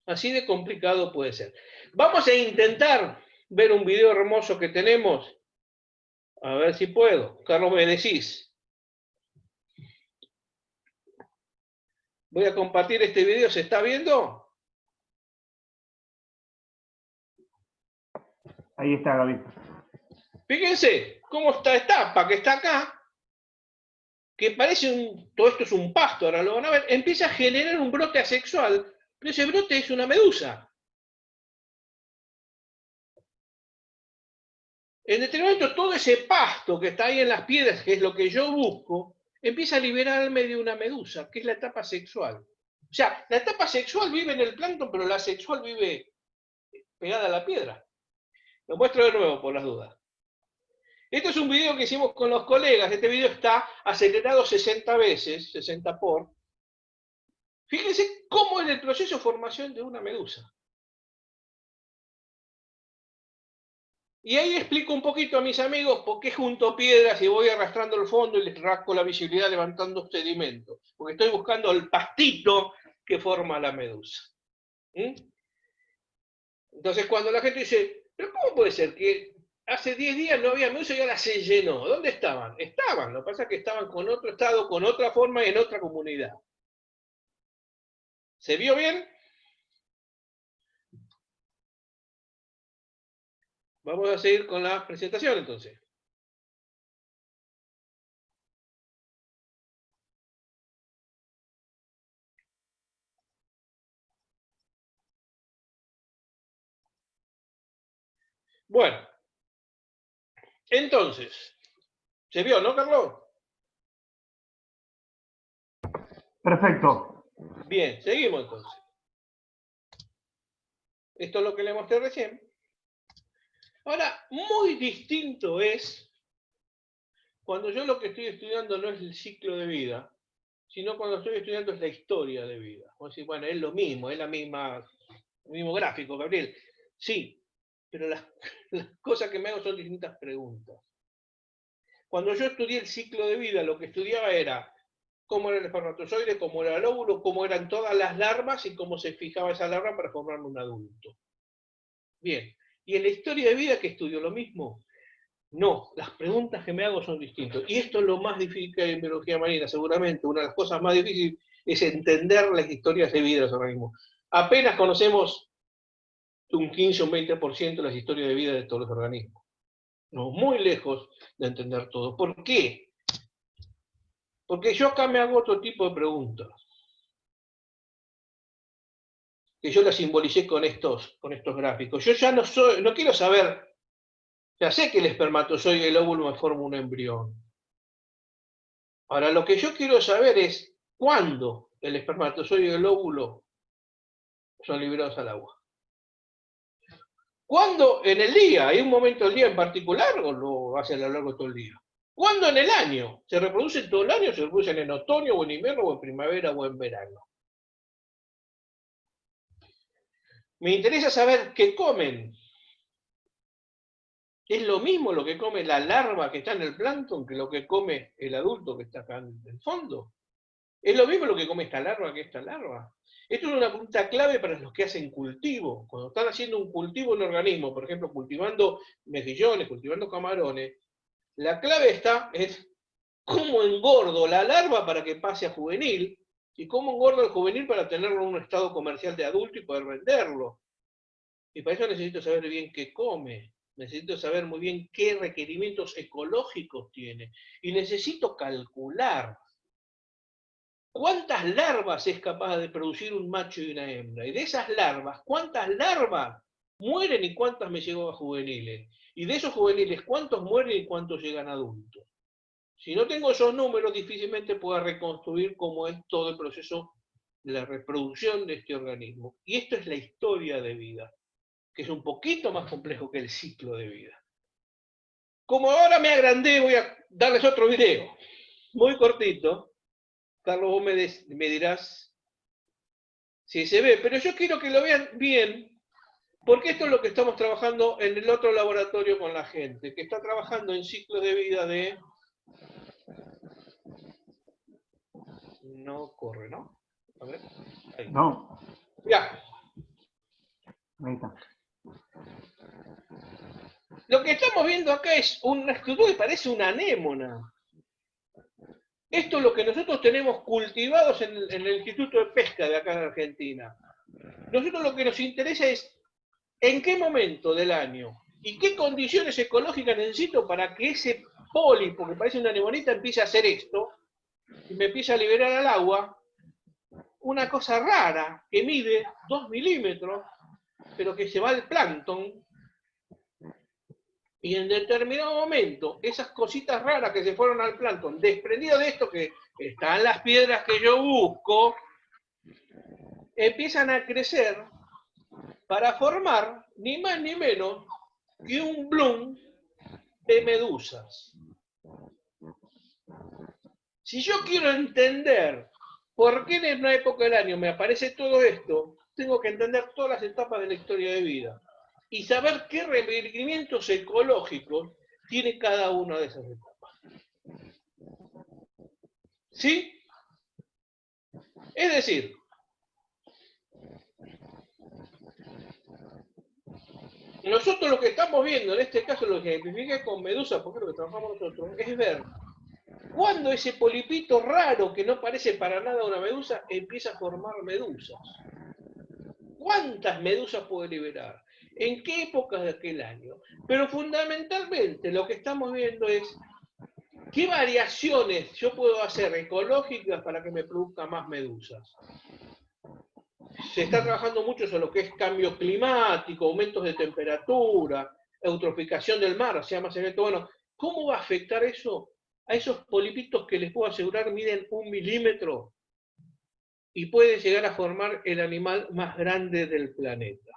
Así de complicado puede ser. Vamos a intentar ver un video hermoso que tenemos. A ver si puedo. Carlos, me decís. Voy a compartir este video. ¿Se está viendo? Ahí está, Gaby. Fíjense cómo está esta etapa que está acá, que parece todo esto es un pasto, ahora lo van a ver, empieza a generar un brote asexual, pero ese brote es una medusa. En determinado momento, todo ese pasto que está ahí en las piedras, que es lo que yo busco, empieza a liberarme de una medusa, que es la etapa sexual. O sea, la etapa sexual vive en el plancton, pero la sexual vive pegada a la piedra. Lo muestro de nuevo por las dudas. Esto es un video que hicimos con los colegas. Este video está acelerado 60 veces, 60 por. Fíjense cómo es el proceso de formación de una medusa. Y ahí explico un poquito a mis amigos por qué junto piedras y voy arrastrando el fondo y les rasco la visibilidad levantando sedimentos. Porque estoy buscando el pastito que forma la medusa. Entonces cuando la gente dice, pero ¿cómo puede ser que hace 10 días no había medusa y ahora se llenó? ¿Dónde estaban? Estaban, lo que pasa es que estaban con otro estado, con otra forma y en otra comunidad. ¿Se vio bien? Vamos a seguir con la presentación entonces. Bueno, entonces, ¿se vio, no, Carlos? Perfecto. Bien, seguimos entonces. Esto es lo que le mostré recién. Ahora, muy distinto es cuando yo lo que estoy estudiando no es el ciclo de vida, sino cuando estoy estudiando es la historia de vida. O decir, bueno, es lo mismo, es el mismo gráfico, Gabriel. Sí, pero las cosas que me hago son distintas preguntas. Cuando yo estudié el ciclo de vida, lo que estudiaba era cómo era el espermatozoide, cómo era el óvulo, cómo eran todas las larvas y cómo se fijaba esa larva para formarme un adulto. Bien, ¿y en la historia de vida que estudio lo mismo? No, las preguntas que me hago son distintas. Y esto es lo más difícil que hay en biología marina, seguramente. Una de las cosas más difíciles es entender las historias de vida de los organismos. Apenas conocemos un 15 o un 20% de las historias de vida de todos los organismos. No, muy lejos de entender todo. ¿Por qué? Porque yo acá me hago otro tipo de preguntas. Que yo las simbolicé con estos gráficos. Yo ya no quiero saber, ya sé que el espermatozoide y el óvulo me forman un embrión. Ahora, lo que yo quiero saber es cuándo el espermatozoide y el óvulo son liberados al agua. ¿Cuándo en el día? ¿Hay un momento del día en particular o lo hace a lo largo de todo el día? ¿Cuándo en el año? ¿Se reproducen todo el año? ¿Se reproducen en otoño, o en invierno, o en primavera, o en verano? Me interesa saber qué comen. ¿Es lo mismo lo que come la larva que está en el plancton que lo que come el adulto que está acá en el fondo? ¿Es lo mismo lo que come esta larva que esta larva? Esto es una pregunta clave para los que hacen cultivo. Cuando están haciendo un cultivo en un organismo, por ejemplo, cultivando mejillones, cultivando camarones, la clave es cómo engordo la larva para que pase a juvenil y cómo engordo el juvenil para tenerlo en un estado comercial de adulto y poder venderlo. Y para eso necesito saber bien qué come, necesito saber muy bien qué requerimientos ecológicos tiene y necesito calcular cuántas larvas es capaz de producir un macho y una hembra. Y de esas larvas, ¿cuántas larvas mueren y cuántas me llevo a juveniles? Y de esos juveniles, ¿cuántos mueren y cuántos llegan a adultos? Si no tengo esos números, difícilmente puedo reconstruir cómo es todo el proceso de la reproducción de este organismo. Y esto es la historia de vida, que es un poquito más complejo que el ciclo de vida. Como ahora me agrandé, voy a darles otro video, muy cortito. Carlos, vos me dirás si se ve, pero yo quiero que lo vean bien, porque esto es lo que estamos trabajando en el otro laboratorio con la gente, que está trabajando en ciclos de vida de... No corre, ¿no? A ver, ahí. No. Ya. Ahí está. Lo que estamos viendo acá es una estructura que parece una anémona. Esto es lo que nosotros tenemos cultivados en el Instituto de Pesca de acá en Argentina. Nosotros lo que nos interesa es en qué momento del año y qué condiciones ecológicas necesito para que ese pólipo, que parece una anemonita, empiece a hacer esto y me empiece a liberar al agua una cosa rara que mide 2 milímetros, pero que se va al plancton. Y en determinado momento, esas cositas raras que se fueron al plancton, desprendidas de esto que están las piedras que yo busco, empiezan a crecer para formar ni más ni menos que un bloom de medusas. Si yo quiero entender por qué en una época del año me aparece todo esto, tengo que entender todas las etapas de la historia de vida y saber qué requerimientos ecológicos tiene cada una de esas etapas. ¿Sí? Es decir, nosotros lo que estamos viendo, en este caso lo que ejemplifica con medusa, porque es lo que trabajamos nosotros, es ver cuándo ese polipito raro que no parece para nada una medusa empieza a formar medusas. ¿Cuántas medusas puede liberar? ¿En qué épocas de aquel año? Pero fundamentalmente lo que estamos viendo es qué variaciones yo puedo hacer ecológicas para que me produzca más medusas. Se está trabajando mucho sobre lo que es cambio climático, aumentos de temperatura, eutroficación del mar, sea más evento. Bueno, ¿cómo va a afectar eso a esos polipitos que les puedo asegurar miden 1 milímetro y pueden llegar a formar el animal más grande del planeta?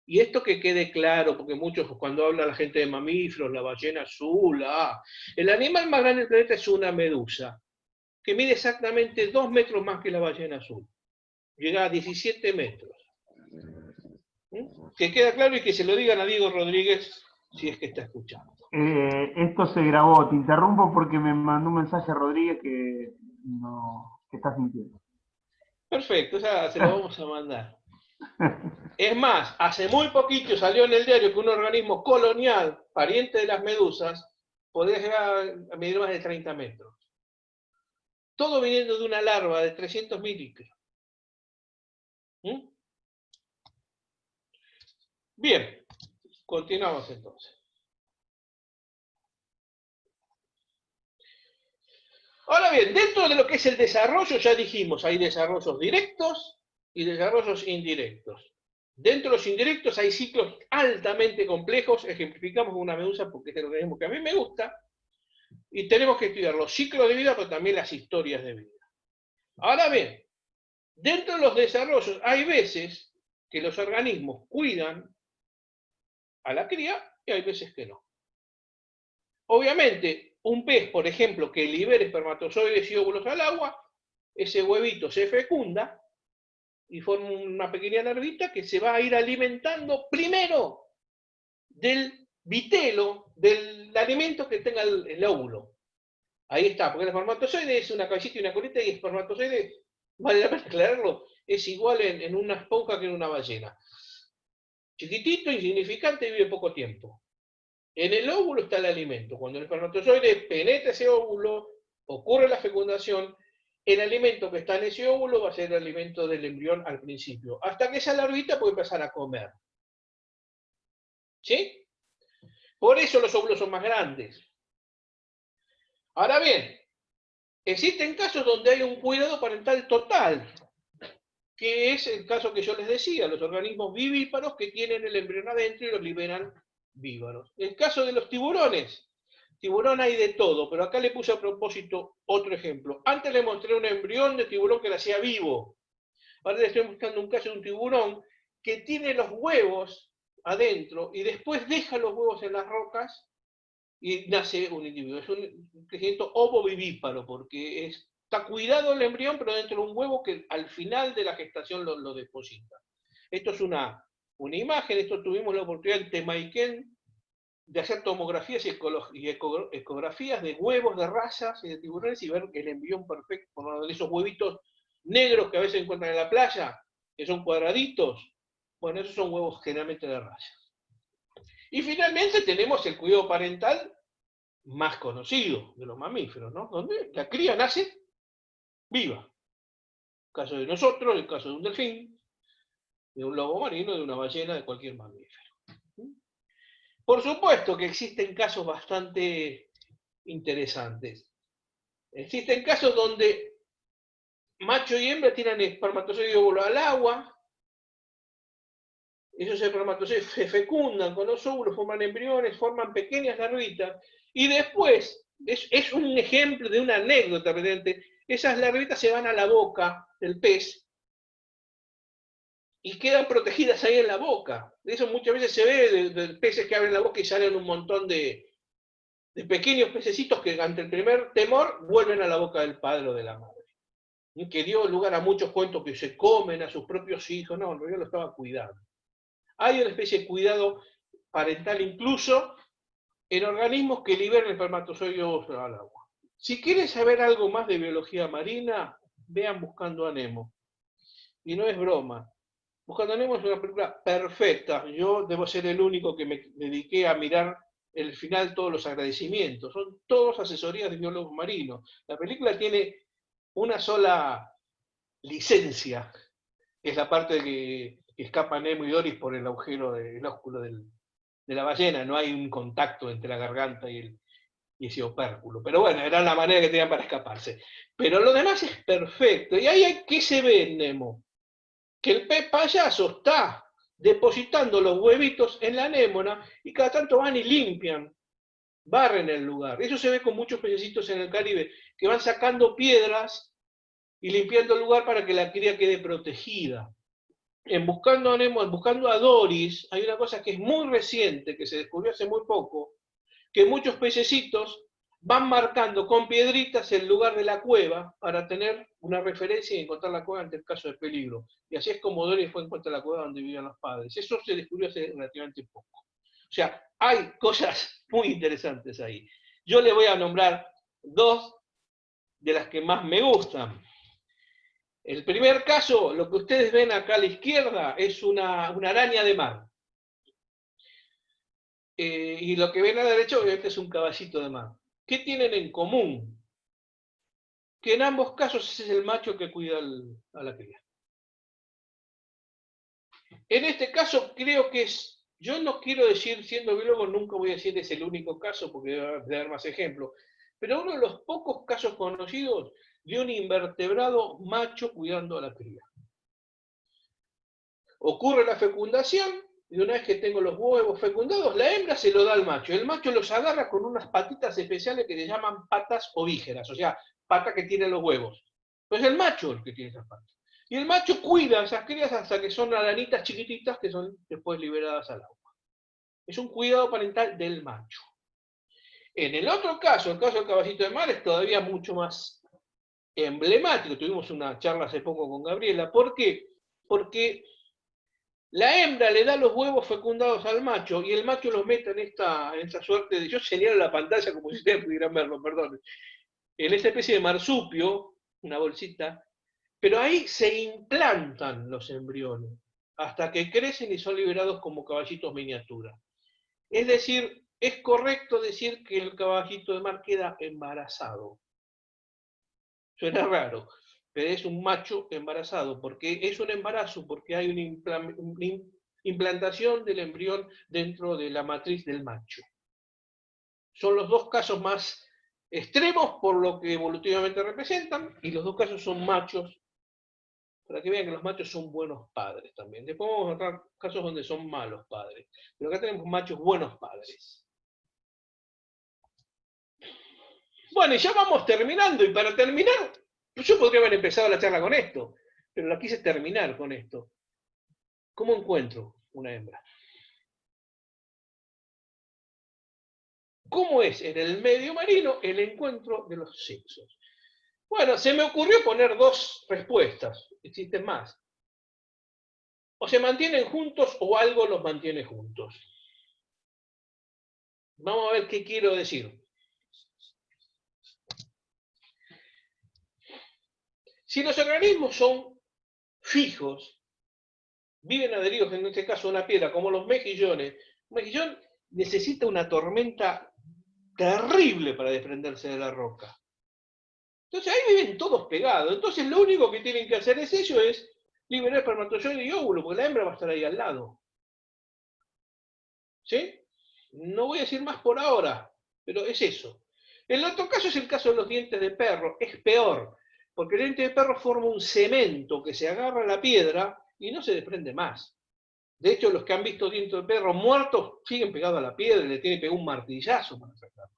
Y esto que quede claro, porque muchos cuando habla la gente de mamíferos, la ballena azul, el animal más grande del planeta es una medusa, que mide exactamente 2 metros más que la ballena azul. Llega a 17 metros. Que queda claro y que se lo digan a Diego Rodríguez si es que está escuchando. Esto se grabó, te interrumpo porque me mandó un mensaje Rodríguez que está sintiendo. Perfecto, ya se lo vamos a mandar. Es más, hace muy poquito salió en el diario que un organismo colonial, pariente de las medusas, podría llegar a medir más de 30 metros. Todo viniendo de una larva de 300 milímetros. Bien, continuamos entonces. Ahora bien, dentro de lo que es el desarrollo, ya dijimos, hay desarrollos directos y desarrollos indirectos. Dentro de los indirectos hay ciclos altamente complejos, ejemplificamos una medusa porque es el organismo que a mí me gusta, y tenemos que estudiar los ciclos de vida, pero también las historias de vida. Ahora bien, dentro de los desarrollos hay veces que los organismos cuidan a la cría y hay veces que no. Obviamente, un pez, por ejemplo, que libere espermatozoides y óvulos al agua, ese huevito se fecunda y forma una pequeña larvita que se va a ir alimentando primero del vitelo, del alimento que tenga el óvulo. Ahí está, porque el espermatozoide es una cabecita y una colita, y el espermatozoide, vale la pena aclararlo, es igual en una esponja que en una ballena. Chiquitito, insignificante, y vive poco tiempo. En el óvulo está el alimento. Cuando el espermatozoide penetra ese óvulo, ocurre la fecundación, el alimento que está en ese óvulo va a ser el alimento del embrión al principio, hasta que esa larvita puede empezar a comer. ¿Sí? Por eso los óvulos son más grandes. Ahora bien, existen casos donde hay un cuidado parental total, que es el caso que yo les decía, los organismos vivíparos que tienen el embrión adentro y los liberan vívaros. El caso de los tiburones. Tiburón hay de todo, pero acá le puse a propósito otro ejemplo. Antes le mostré un embrión de tiburón que nacía vivo. Ahora les estoy mostrando un caso de un tiburón que tiene los huevos adentro y después deja los huevos en las rocas y nace un individuo. Es un crecimiento ovovivíparo, porque está cuidado el embrión, pero dentro de un huevo que al final de la gestación lo deposita. Esto es una imagen, esto tuvimos la oportunidad en Temaiken de hacer tomografías y ecografías de huevos de razas y de tiburones y ver el embrión perfecto, de esos huevitos negros que a veces encuentran en la playa, que son cuadraditos. Bueno, esos son huevos generalmente de razas. Y finalmente tenemos el cuidado parental más conocido de los mamíferos, ¿no? Donde la cría nace viva. El caso de nosotros, el caso de un delfín, de un lobo marino, de una ballena, de cualquier mamífero. Por supuesto que existen casos bastante interesantes. Existen casos donde macho y hembra tiran espermatozoide y óvulo al agua. Esos espermatozoides se fecundan con los óvulos, forman embriones, forman pequeñas larvitas, y después, es un ejemplo de una anécdota, esas larvitas se van a la boca del pez y quedan protegidas ahí en la boca. Eso muchas veces se ve de peces que abren la boca y salen un montón de pequeños pececitos que ante el primer temor vuelven a la boca del padre o de la madre. Y que dio lugar a muchos cuentos que se comen a sus propios hijos. No, en realidad lo estaba cuidando. Hay una especie de cuidado parental incluso en organismos que liberan espermatozoides al agua. Si quieren saber algo más de biología marina, vean Buscando a Nemo. Y no es broma. Buscando a Nemo es una película perfecta. Yo debo ser el único que me dediqué a mirar el final, todos los agradecimientos. Son todos asesorías de biólogos marinos. La película tiene una sola licencia, que es la parte de que escapa Nemo y Doris por el agujero del ósculo de la ballena. No hay un contacto entre la garganta y ese opérculo. Pero bueno, era la manera que tenían para escaparse. Pero lo demás es perfecto. Y ahí, ¿qué se ve en Nemo? Que el pez payaso está depositando los huevitos en la anémona y cada tanto van y limpian, barren el lugar. Eso se ve con muchos pececitos en el Caribe, que van sacando piedras y limpiando el lugar para que la cría quede protegida. En Buscando a Nemo, en Buscando a Doris, hay una cosa que es muy reciente, que se descubrió hace muy poco, que muchos pececitos van marcando con piedritas el lugar de la cueva para tener una referencia y encontrar la cueva ante el caso de peligro. Y así es como Doris fue encontrar la cueva donde vivían los padres. Eso se descubrió hace relativamente poco. O sea, hay cosas muy interesantes ahí. Yo le voy a nombrar dos de las que más me gustan. El primer caso, lo que ustedes ven acá a la izquierda, es una araña de mar. Y lo que ven a la derecha, obviamente, es un caballito de mar. ¿Qué tienen en común? Que en ambos casos es el macho que cuida a la cría. En este caso creo que es, yo no quiero decir, siendo biólogo, nunca voy a decir es el único caso, porque debe haber más ejemplos, pero uno de los pocos casos conocidos de un invertebrado macho cuidando a la cría. Ocurre la fecundación, y una vez que tengo los huevos fecundados, la hembra se lo da al macho. El macho los agarra con unas patitas especiales que se llaman patas ovígeras, o sea, pata que tiene los huevos. Pues el macho es el que tiene esas patas. Y el macho cuida a esas crías hasta que son aranitas chiquititas que son después liberadas al agua. Es un cuidado parental del macho. En el otro caso, el caso del caballito de mar, es todavía mucho más emblemático. Tuvimos una charla hace poco con Gabriela. ¿Por qué? Porque la hembra le da los huevos fecundados al macho y el macho los mete en esta suerte de... Yo señalo la pantalla como si ustedes pudieran verlo, perdón. En esta especie de marsupio, una bolsita, pero ahí se implantan los embriones hasta que crecen y son liberados como caballitos miniatura. Es decir, es correcto decir que el caballito de mar queda embarazado. Suena raro, pero es un macho embarazado, porque es un embarazo, porque hay una implantación del embrión dentro de la matriz del macho. Son los dos casos más extremos por lo que evolutivamente representan, y los dos casos son machos, para que vean que los machos son buenos padres también. Después vamos a encontrar casos donde son malos padres, pero acá tenemos machos buenos padres. Bueno, y ya vamos terminando, y para terminar, yo podría haber empezado la charla con esto, pero la quise terminar con esto. ¿Cómo encuentro una hembra? ¿Cómo es en el medio marino el encuentro de los sexos? Bueno, se me ocurrió poner dos respuestas, existen más. O se mantienen juntos o algo los mantiene juntos. Vamos a ver qué quiero decir. Si los organismos son fijos, viven adheridos en este caso a una piedra, como los mejillones, un mejillón necesita una tormenta terrible para desprenderse de la roca. Entonces ahí viven todos pegados. Entonces lo único que tienen que hacer es ello, es liberar espermatozoide y óvulo, porque la hembra va a estar ahí al lado. ¿Sí? No voy a decir más por ahora, pero es eso. El otro caso es el caso de los dientes de perro. Es peor, porque el diente de perro forma un cemento que se agarra a la piedra y no se desprende más. De hecho, los que han visto dientes de perro muertos siguen pegados a la piedra y le tienen que pegar un martillazo para sacarlo.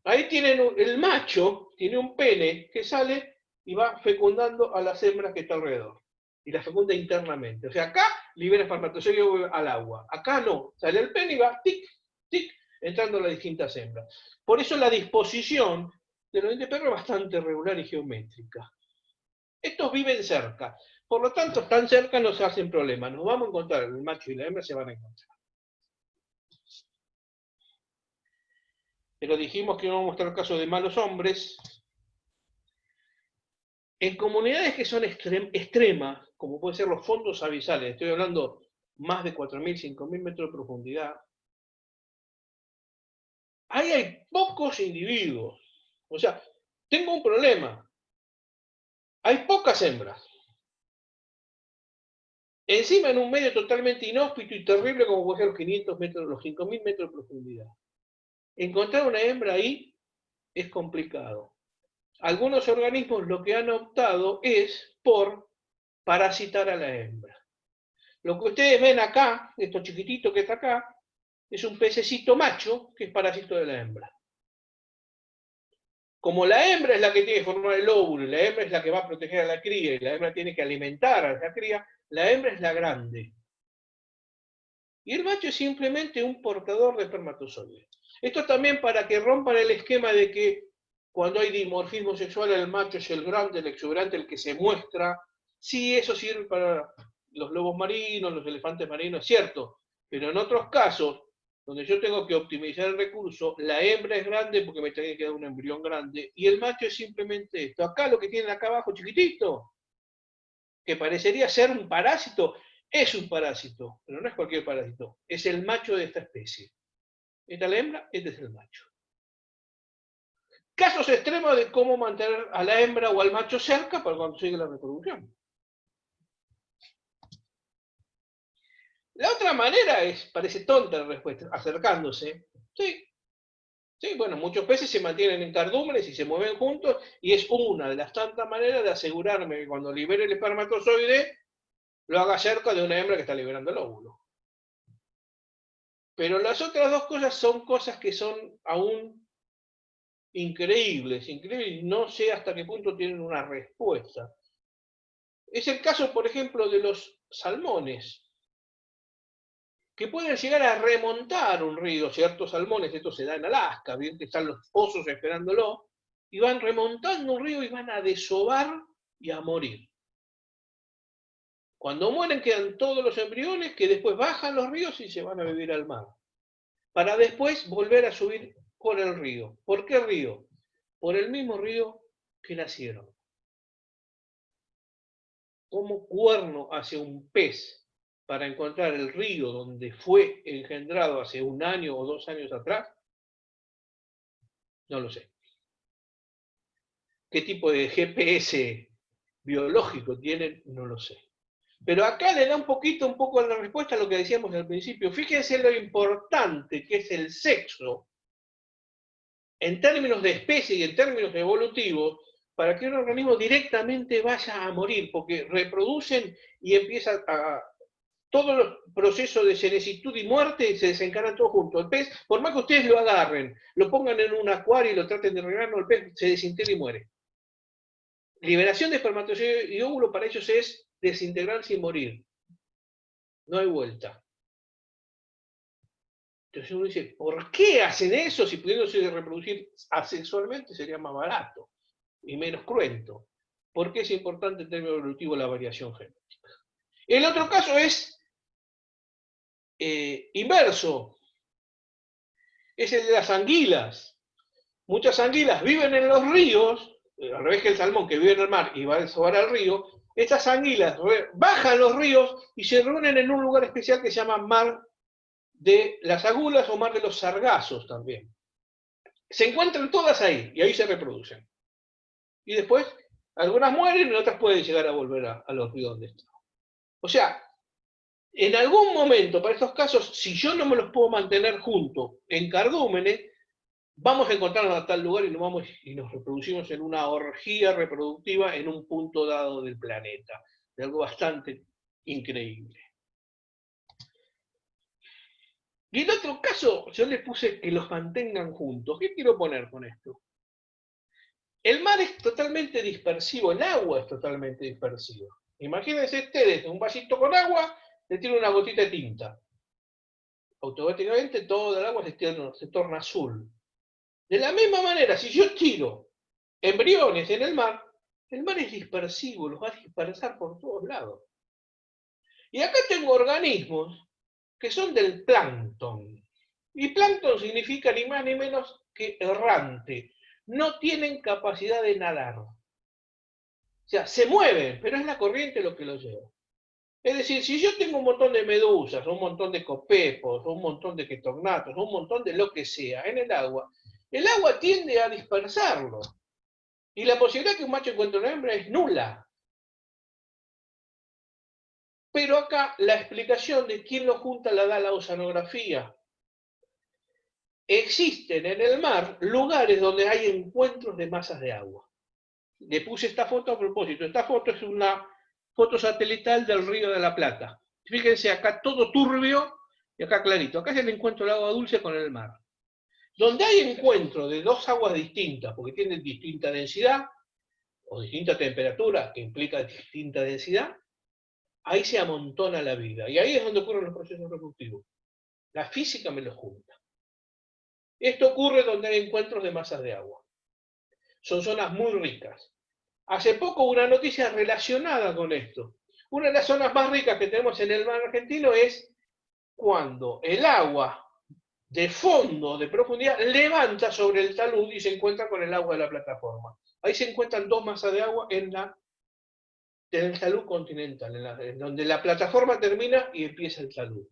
Ahí tienen el macho, tiene un pene que sale y va fecundando a las hembras que está alrededor. Y la fecunda internamente. O sea, acá libera espermatozoide al agua. Acá no. Sale el pene y va tic, tic, entrando a las distintas hembras. Por eso la disposición de los dientes de perro es bastante regular y geométrica. Estos viven cerca. Por lo tanto, tan cerca no se hacen problemas. Nos vamos a encontrar, el macho y la hembra se van a encontrar. Pero dijimos que íbamos a mostrar casos de malos hombres. En comunidades que son extremas, como pueden ser los fondos abisales, estoy hablando más de 4.000, 5.000 metros de profundidad, ahí hay pocos individuos. O sea, tengo un problema. Hay pocas hembras. Encima en un medio totalmente inhóspito y terrible como puede ser los 500 metros, los 5.000 metros de profundidad. Encontrar una hembra ahí es complicado. Algunos organismos lo que han optado es por parasitar a la hembra. Lo que ustedes ven acá, esto chiquitito que está acá, es un pececito macho que es parásito de la hembra. Como la hembra es la que tiene que formar el óvulo, la hembra es la que va a proteger a la cría y la hembra tiene que alimentar a la cría, la hembra es la grande. Y el macho es simplemente un portador de espermatozoides. Esto también para que rompan el esquema de que cuando hay dimorfismo sexual el macho es el grande, el exuberante, el que se muestra. Sí, eso sirve para los lobos marinos, los elefantes marinos, es cierto, pero en otros casos, donde yo tengo que optimizar el recurso, la hembra es grande porque me tiene que dar un embrión grande, y el macho es simplemente esto. Acá lo que tienen acá abajo chiquitito, que parecería ser un parásito, es un parásito, pero no es cualquier parásito, es el macho de esta especie. Esta es la hembra, este es el macho. Casos extremos de cómo mantener a la hembra o al macho cerca para cuando sigue la reproducción. La otra manera es, parece tonta la respuesta, acercándose. Sí, sí, bueno, muchos peces se mantienen en cardúmenes y se mueven juntos, y es una de las tantas maneras de asegurarme que cuando libere el espermatozoide, lo haga cerca de una hembra que está liberando el óvulo. Pero las otras dos cosas son cosas que son aún increíbles, no sé hasta qué punto tienen una respuesta. Es el caso, por ejemplo, de los salmones, que pueden llegar a remontar un río. Ciertos salmones, esto se da en Alaska, bien que están los pozos esperándolo, y van remontando un río y van a desovar y a morir. Cuando mueren quedan todos los embriones que después bajan los ríos y se van a vivir al mar, para después volver a subir por el río. ¿Por qué río? Por el mismo río que nacieron. ¿Cómo cuerno hace un pez para encontrar el río donde fue engendrado hace 1 año o 2 años atrás? No lo sé. ¿Qué tipo de GPS biológico tienen? No lo sé. Pero acá le da un poco la respuesta a lo que decíamos al principio. Fíjense lo importante que es el sexo en términos de especie y en términos evolutivos para que un organismo directamente vaya a morir, porque reproducen y empiezan a... Todos los procesos de cenecitud y muerte se desencadenan todos juntos. El pez, por más que ustedes lo agarren, lo pongan en un acuario y lo traten de regar, el pez se desintegra y muere. Liberación de espermatozoide y óvulo para ellos es desintegrarse y morir. No hay vuelta. Entonces uno dice, ¿por qué hacen eso si pudiéndose reproducir asexualmente sería más barato y menos cruento? ¿Por qué es importante en términos evolutivos la variación genética? El otro caso es inverso, es el de las anguilas. Muchas anguilas viven en los ríos, al revés que el salmón que vive en el mar y va a desovar al río. Estas anguilas bajan los ríos y se reúnen en un lugar especial que se llama Mar de las Agulas o Mar de los Sargazos también. Se encuentran todas ahí y ahí se reproducen. Y después, algunas mueren y otras pueden llegar a volver a los ríos donde están. O sea, en algún momento, para estos casos, si yo no me los puedo mantener juntos en cardúmenes, vamos a encontrarnos a tal lugar y nos reproducimos en una orgía reproductiva en un punto dado del planeta. De algo bastante increíble. Y en otro caso, yo les puse que los mantengan juntos. ¿Qué quiero poner con esto? El mar es totalmente dispersivo, el agua es totalmente dispersiva. Imagínense ustedes, un vasito con agua, le tiran una gotita de tinta. Automáticamente toda el agua se torna azul. De la misma manera, si yo tiro embriones en el mar es dispersivo, los va a dispersar por todos lados. Y acá tengo organismos que son del plancton. Y plancton significa ni más ni menos que errante. No tienen capacidad de nadar. O sea, se mueven, pero es la corriente lo que los lleva. Es decir, si yo tengo un montón de medusas, un montón de copepos, un montón de ketornatos, un montón de lo que sea en el agua tiende a dispersarlo. Y la posibilidad de que un macho encuentre una hembra es nula. Pero acá la explicación de quién lo junta la da la oceanografía. Existen en el mar lugares donde hay encuentros de masas de agua. Le puse esta foto a propósito. Esta foto es una foto satelital del Río de la Plata. Fíjense acá todo turbio y acá clarito. Acá es el encuentro del agua dulce con el mar. Donde hay encuentro de dos aguas distintas, porque tienen distinta densidad o distinta temperatura, que implica distinta densidad, ahí se amontona la vida. Y ahí es donde ocurren los procesos reproductivos. La física me lo junta. Esto ocurre donde hay encuentros de masas de agua. Son zonas muy ricas. Hace poco hubo una noticia relacionada con esto. Una de las zonas más ricas que tenemos en el mar argentino es cuando el agua de fondo, de profundidad, levanta sobre el talud y se encuentra con el agua de la plataforma. Ahí se encuentran dos masas de agua en el talud continental, en donde la plataforma termina y empieza el talud.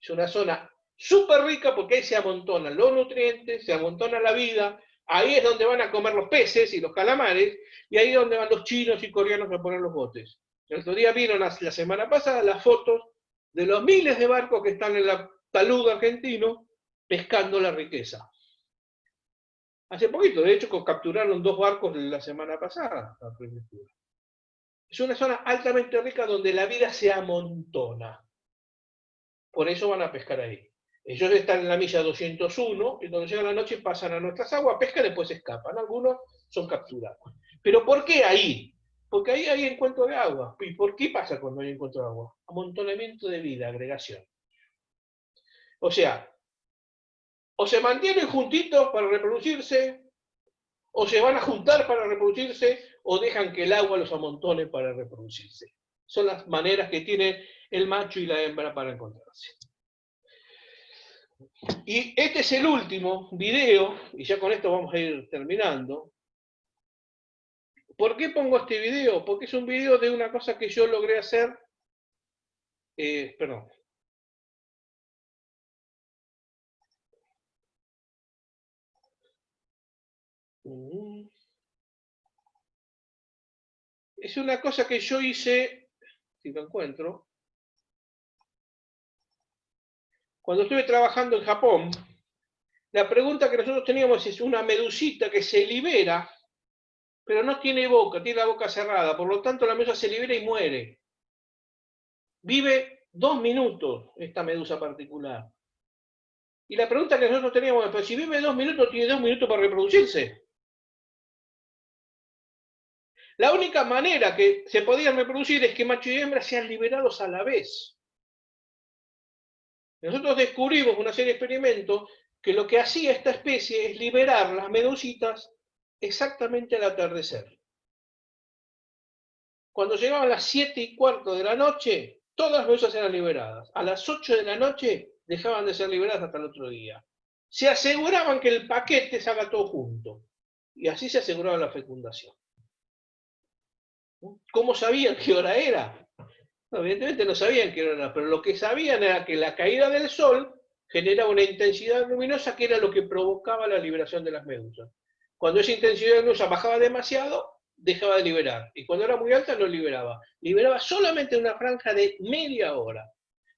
Es una zona súper rica porque ahí se amontonan los nutrientes, se amontona la vida, ahí es donde van a comer los peces y los calamares, y ahí es donde van los chinos y coreanos a poner los botes. El otro día vieron la semana pasada las fotos de los miles de barcos que están en el talud argentino pescando la riqueza. Hace poquito, de hecho, capturaron 2 barcos la semana pasada. Es una zona altamente rica donde la vida se amontona. Por eso van a pescar ahí. Ellos están en la milla 201, y cuando llega la noche pasan a nuestras aguas, pescan y después escapan. Algunos son capturados. ¿Pero por qué ahí? Porque ahí hay encuentro de agua. ¿Y por qué pasa cuando hay encuentro de agua? Amontonamiento de vida, agregación. O sea, o se mantienen juntitos para reproducirse, o se van a juntar para reproducirse, o dejan que el agua los amontone para reproducirse. Son las maneras que tiene el macho y la hembra para encontrarse. Y este es el último video, y ya con esto vamos a ir terminando. ¿Por qué pongo este video? Porque es un video de una cosa que yo logré hacer. Perdón. Es una cosa que yo hice, si lo encuentro, cuando estuve trabajando en Japón. La pregunta que nosotros teníamos es una medusita que se libera, pero no tiene boca, tiene la boca cerrada, por lo tanto la medusa se libera y muere. Vive 2 minutos esta medusa particular. Y la pregunta que nosotros teníamos es, pues si vive 2 minutos, tiene 2 minutos para reproducirse. La única manera que se podían reproducir es que macho y hembra sean liberados a la vez. Nosotros descubrimos una serie de experimentos que lo que hacía esta especie es liberar las medusitas exactamente al atardecer. Cuando llegaban las 7:15 de la noche, todas las medusas eran liberadas. A las 8 de la noche dejaban de ser liberadas hasta el otro día. Se aseguraban que el paquete se haga todo junto. Y así se aseguraba la fecundación. ¿Cómo sabían qué hora era? No, evidentemente no sabían qué hora era, pero lo que sabían era que la caída del sol generaba una intensidad luminosa que era lo que provocaba la liberación de las medusas. Cuando esa intensidad luminosa bajaba demasiado, dejaba de liberar. Y cuando era muy alta, no liberaba. Liberaba solamente una franja de media hora.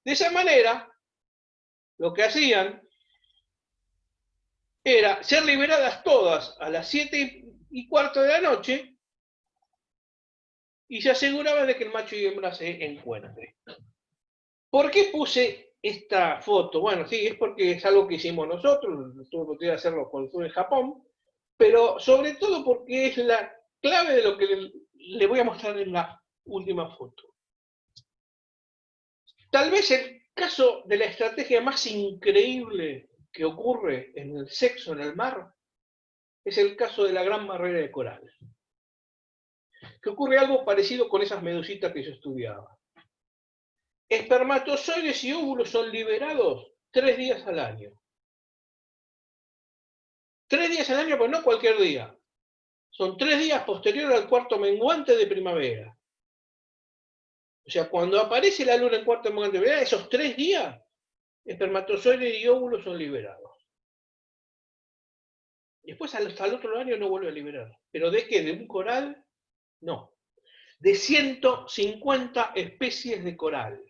De esa manera, lo que hacían era ser liberadas todas a las 7:15 de la noche, y se aseguraba de que el macho y hembra se encuentren. ¿Por qué puse esta foto? Bueno, sí, es porque es algo que hicimos nosotros, tuve la oportunidad de hacerlo cuando estuve en Japón, pero sobre todo porque es la clave de lo que le voy a mostrar en la última foto. Tal vez el caso de la estrategia más increíble que ocurre en el sexo en el mar es el caso de la gran barrera de coral. Que ocurre algo parecido con esas medusitas que yo estudiaba. Espermatozoides y óvulos son liberados 3 días al año. 3 días al año, pero no cualquier día. Son 3 días posterior al cuarto menguante de primavera. O sea, cuando aparece la luna en cuarto menguante de primavera, esos 3 días, espermatozoides y óvulos son liberados. Después, hasta el otro año no vuelve a liberar. ¿Pero de qué? ¿De un coral? No. De 150 especies de coral.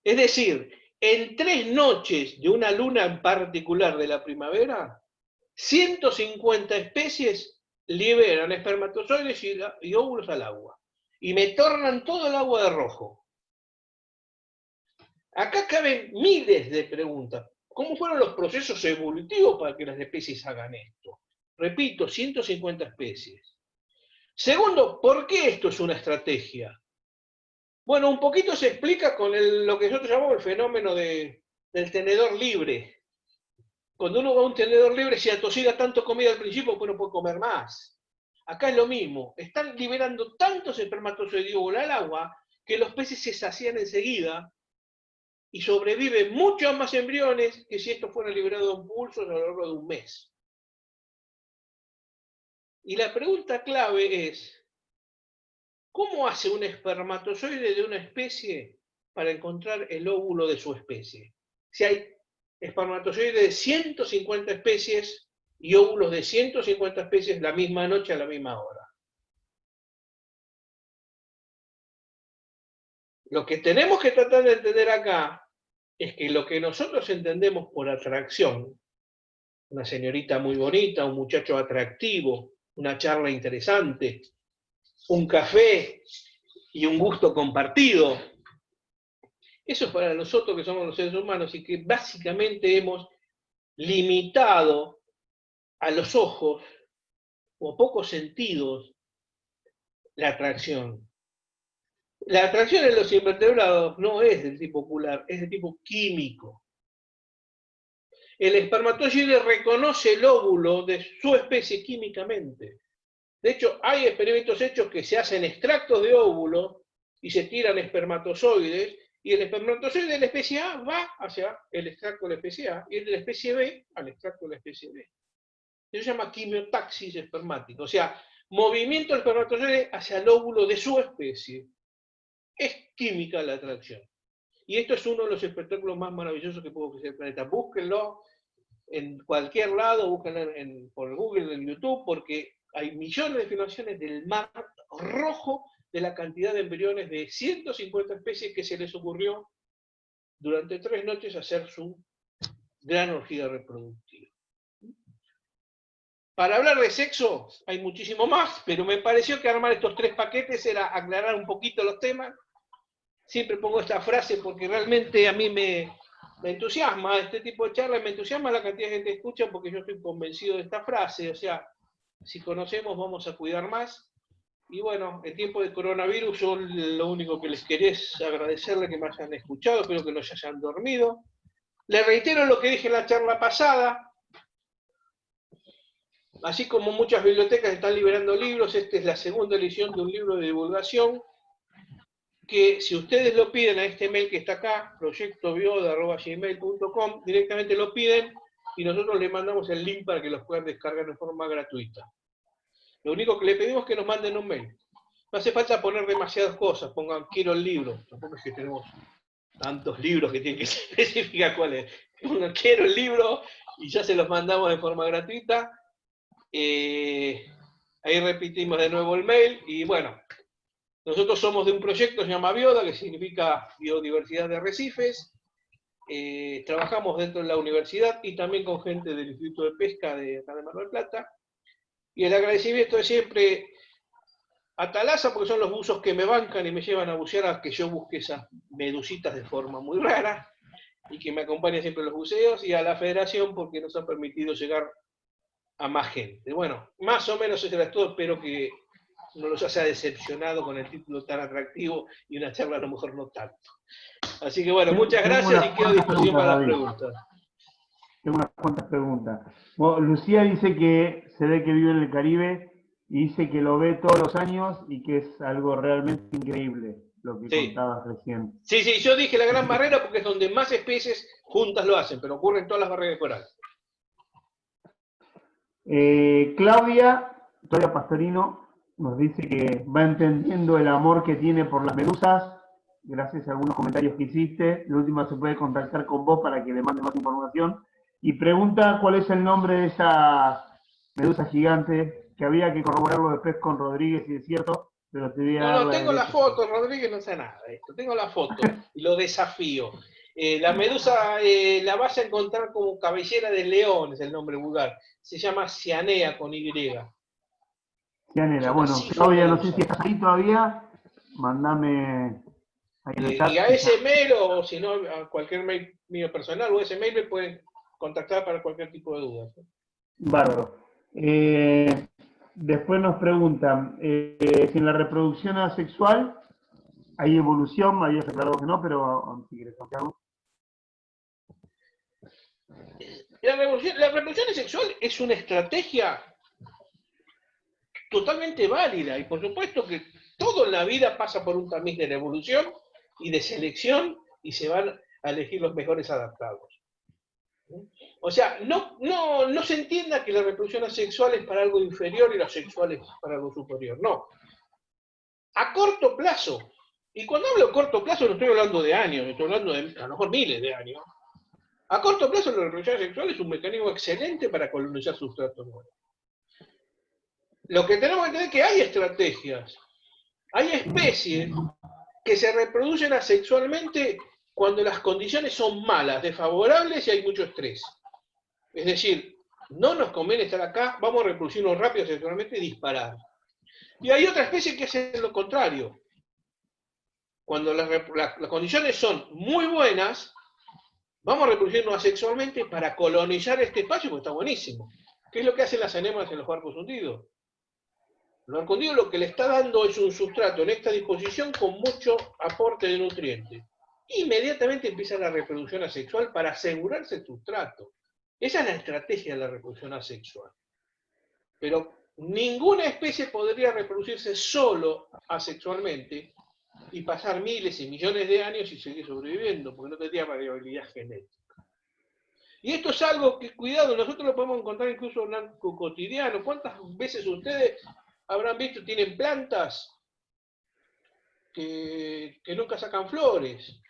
Es decir, en 3 noches de una luna en particular de la primavera, 150 especies liberan espermatozoides y óvulos al agua. Y me tornan todo el agua de rojo. Acá caben miles de preguntas. ¿Cómo fueron los procesos evolutivos para que las especies hagan esto? Repito, 150 especies. Segundo, ¿por qué esto es una estrategia? Bueno, un poquito se explica con lo que nosotros llamamos el fenómeno del tenedor libre. Cuando uno va a un tenedor libre, si atosiga tanto comida al principio, pues no puede comer más. Acá es lo mismo. Están liberando tantos espermatozoides al agua que los peces se sacían enseguida y sobreviven muchos más embriones que si esto fuera liberado en pulsos a lo largo de un mes. Y la pregunta clave es, ¿cómo hace un espermatozoide de una especie para encontrar el óvulo de su especie? Si hay espermatozoides de 150 especies y óvulos de 150 especies la misma noche a la misma hora. Lo que tenemos que tratar de entender acá es que lo que nosotros entendemos por atracción, una señorita muy bonita, un muchacho atractivo, una charla interesante, un café y un gusto compartido, eso es para nosotros que somos los seres humanos y que básicamente hemos limitado a los ojos o a pocos sentidos la atracción. La atracción en los invertebrados no es del tipo ocular, es de tipo químico. El espermatozoide reconoce el óvulo de su especie químicamente. De hecho, hay experimentos hechos que se hacen extractos de óvulo y se tiran espermatozoides, y el espermatozoide de la especie A va hacia el extracto de la especie A, y el de la especie B al extracto de la especie B. Eso se llama quimiotaxis espermática, o sea, movimiento del espermatozoide hacia el óvulo de su especie. Es química la atracción. Y esto es uno de los espectáculos más maravillosos que puede ofrecer el planeta. Búsquenlo en cualquier lado, búsquenlo por Google, en YouTube, porque hay millones de filmaciones del mar rojo de la cantidad de embriones de 150 especies que se les ocurrió durante 3 noches hacer su gran orgía reproductiva. Para hablar de sexo hay muchísimo más, pero me pareció que armar estos 3 paquetes era aclarar un poquito los temas. Siempre pongo esta frase porque realmente a mí me entusiasma este tipo de charlas, me entusiasma la cantidad de gente que escucha porque yo estoy convencido de esta frase, o sea, si conocemos vamos a cuidar más. Y bueno, en tiempo de coronavirus yo lo único que les quería es agradecerle que me hayan escuchado, espero que no se hayan dormido. Les reitero lo que dije en la charla pasada, así como muchas bibliotecas están liberando libros, esta es la segunda edición de un libro de divulgación, que si ustedes lo piden a este mail que está acá, proyectobioda@gmail.com, directamente lo piden y nosotros les mandamos el link para que los puedan descargar de forma gratuita. Lo único que le pedimos es que nos manden un mail. No hace falta poner demasiadas cosas, pongan quiero el libro, tampoco es que tenemos tantos libros que tienen que ser específica cuál es. Pongan quiero el libro y ya se los mandamos de forma gratuita. Ahí repetimos de nuevo el mail y bueno, nosotros somos de un proyecto que se llama Bioda, que significa Biodiversidad de Arrecifes. Trabajamos dentro de la universidad y también con gente del Instituto de Pesca de acá de Mar del Plata. Y el agradecimiento es siempre a Talasa, porque son los buzos que me bancan y me llevan a bucear a que yo busque esas medusitas de forma muy rara y que me acompañan siempre en los buceos, y a la Federación porque nos ha permitido llegar a más gente. Bueno, más o menos eso era todo, espero que no los haya decepcionado con el título tan atractivo y una charla a lo mejor no tanto. Así que bueno, muchas gracias y quedo a disposición para las preguntas. Tengo unas cuantas preguntas. Bueno, Lucía dice que se ve que vive en el Caribe y dice que lo ve todos los años y que es algo realmente increíble lo que contabas recién. Sí, yo dije la Gran Barrera porque es donde más especies juntas lo hacen, pero ocurre en todas las barreras de coral. Claudia Pastorino nos dice que va entendiendo el amor que tiene por las medusas, gracias a algunos comentarios que hiciste. La última se puede contactar con vos para que le mande más información. Y pregunta cuál es el nombre de esa medusa gigante, que había que corroborarlo después con Rodríguez, si es cierto, pero te voy a dar tengo la foto, Rodríguez no sé nada de esto, tengo la foto y lo desafío. La medusa la vas a encontrar como cabellera de león, es el nombre vulgar. Se llama Cianea con Y. Cianera, bueno, Claudia, no sé si estás ahí todavía, mandame ahí en el chat. Y a ese mail, o si no, a cualquier mail mío personal, o ese mail me pueden contactar para cualquier tipo de dudas. Bárbaro. Después nos preguntan si en la reproducción asexual hay evolución, me habías aclarado que no, pero si quieres contarlo. La reproducción asexual es una estrategia totalmente válida, y por supuesto que todo en la vida pasa por un tamiz de evolución y de selección, y se van a elegir los mejores adaptados. O sea, no se entienda que la reproducción asexual es para algo inferior y la sexual es para algo superior, no. A corto plazo, y cuando hablo de corto plazo no estoy hablando de años, estoy hablando de a lo mejor miles de años. A corto plazo la reproducción asexual es un mecanismo excelente para colonizar sustratos nuevos. Lo que tenemos que entender es que hay estrategias, hay especies que se reproducen asexualmente cuando las condiciones son malas, desfavorables y hay mucho estrés. Es decir, no nos conviene estar acá, vamos a reproducirnos rápido sexualmente y disparar. Y hay otra especie que hace lo contrario. Cuando las condiciones son muy buenas, vamos a reproducirnos asexualmente para colonizar este espacio, porque está buenísimo. ¿Qué es lo que hacen las anémonas en los barcos hundidos? Los barcos hundidos lo que le está dando es un sustrato en esta disposición con mucho aporte de nutrientes. Inmediatamente empieza la reproducción asexual para asegurarse el sustrato. Esa es la estrategia de la reproducción asexual. Pero ninguna especie podría reproducirse solo asexualmente y pasar miles y millones de años y seguir sobreviviendo, porque no tendría variabilidad genética. Y esto es algo que, cuidado, nosotros lo podemos encontrar incluso en el cotidiano. ¿Cuántas veces ustedes habrán visto, tienen plantas que nunca sacan flores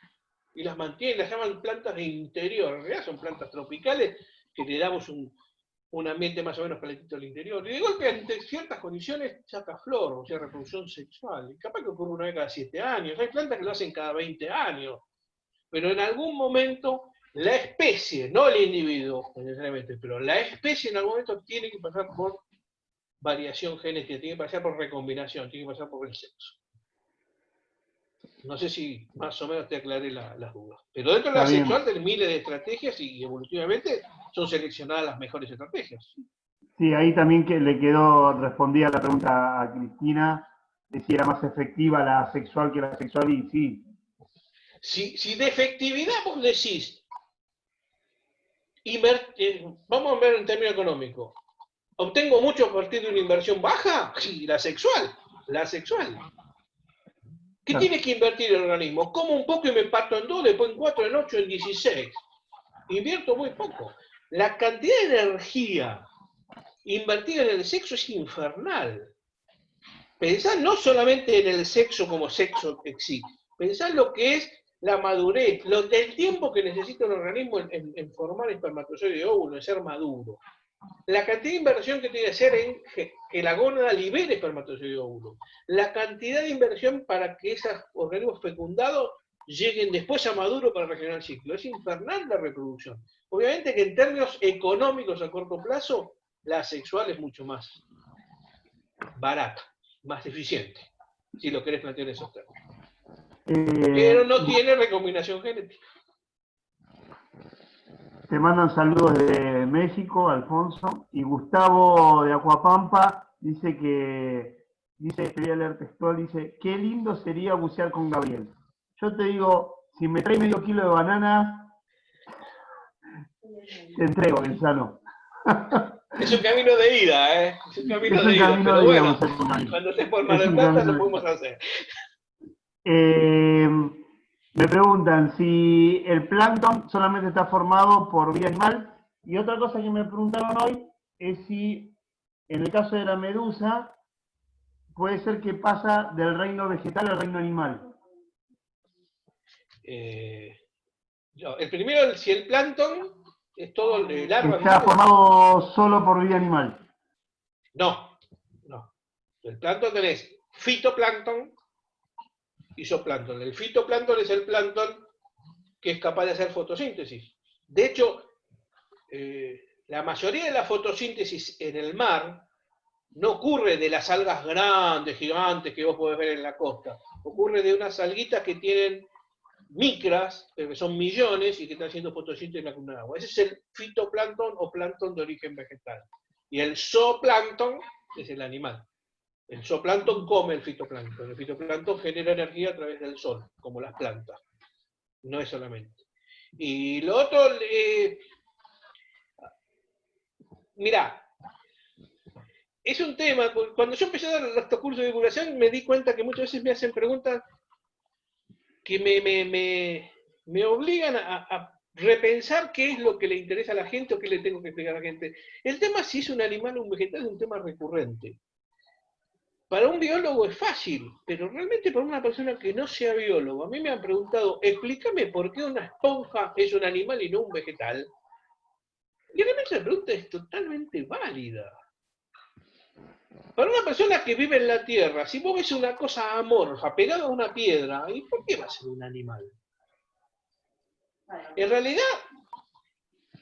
y las mantienen, las llaman plantas de interior? En realidad son plantas tropicales que le damos un ambiente más o menos calentito al interior. Y de golpe, ante ciertas condiciones, saca flor, o sea, reproducción sexual. Y capaz que ocurre una vez cada 7 años. Hay plantas que lo hacen cada 20 años. Pero en algún momento, la especie, no el individuo necesariamente, pero la especie en algún momento tiene que pasar por variación genética, tiene que pasar por recombinación, tiene que pasar por el sexo. No sé si más o menos te aclaré las dudas. Pero dentro de la sexual hay miles de estrategias y evolutivamente son seleccionadas las mejores estrategias. Sí, ahí también que le quedó, respondía la pregunta a Cristina, de si era más efectiva la sexual que la sexual, y sí. Si de efectividad vos decís, vamos a ver en términos económicos, ¿obtengo mucho a partir de una inversión baja? Sí, la sexual. ¿Qué tiene que invertir el organismo? Como un poco y me parto en 2, después en 4, en 8, en 16. Invierto muy poco. La cantidad de energía invertida en el sexo es infernal. Pensá no solamente en el sexo como sexo en sí, pensá en lo que es la madurez, el tiempo que necesita un organismo en formar espermatozoide y óvulo, en ser maduro. La cantidad de inversión que tiene que hacer en que la gónada libere espermatozoide y óvulo. La cantidad de inversión para que esos organismos fecundados lleguen después a maduro para regenerar el ciclo. Es infernal la reproducción. Obviamente que en términos económicos a corto plazo, la sexual es mucho más barata, más eficiente, si lo querés plantear en esos términos. Pero no tiene recombinación genética. Te mandan saludos de México, Alfonso, y Gustavo de Acuapampa dice te voy a leer textual, dice, qué lindo sería bucear con Gabriel. Yo te digo, si me traes medio kilo de banana, te entrego, Gonzalo. Es un camino de ida, ¿eh? Es un camino de ida, pero bueno, cuando estés por Mar del Plata lo podemos hacer. Me preguntan si el plancton solamente está formado por vía animal, y otra cosa que me preguntaron hoy es si en el caso de la medusa puede ser que pasa del reino vegetal al reino animal. El primero, si el plancton es todo larva. ¿Está formado solo por vía animal? No. El plancton tenés fitoplancton y zooplancton. El fitoplancton es el plancton que es capaz de hacer fotosíntesis. De hecho, la mayoría de la fotosíntesis en el mar no ocurre de las algas grandes, gigantes que vos podés ver en la costa. Ocurre de unas alguitas que tienen micras, que son millones y que están haciendo fotosíntesis en la columna de agua. Ese es el fitoplancton o plancton de origen vegetal. Y el zooplancton es el animal. El zooplancton come el fitoplancton. El fitoplancton genera energía a través del sol, como las plantas. No es solamente. Y lo otro, mirá, es un tema, cuando yo empecé a dar estos cursos de divulgación me di cuenta que muchas veces me hacen preguntas que me obligan a repensar qué es lo que le interesa a la gente o qué le tengo que explicar a la gente. El tema si es un animal o un vegetal es un tema recurrente. Para un biólogo es fácil, pero realmente para una persona que no sea biólogo, a mí me han preguntado, explícame por qué una esponja es un animal y no un vegetal. Y realmente la pregunta es totalmente válida. Para una persona que vive en la Tierra, si vos ves una cosa amorfa pegada a una piedra, ¿y por qué va a ser un animal? En realidad,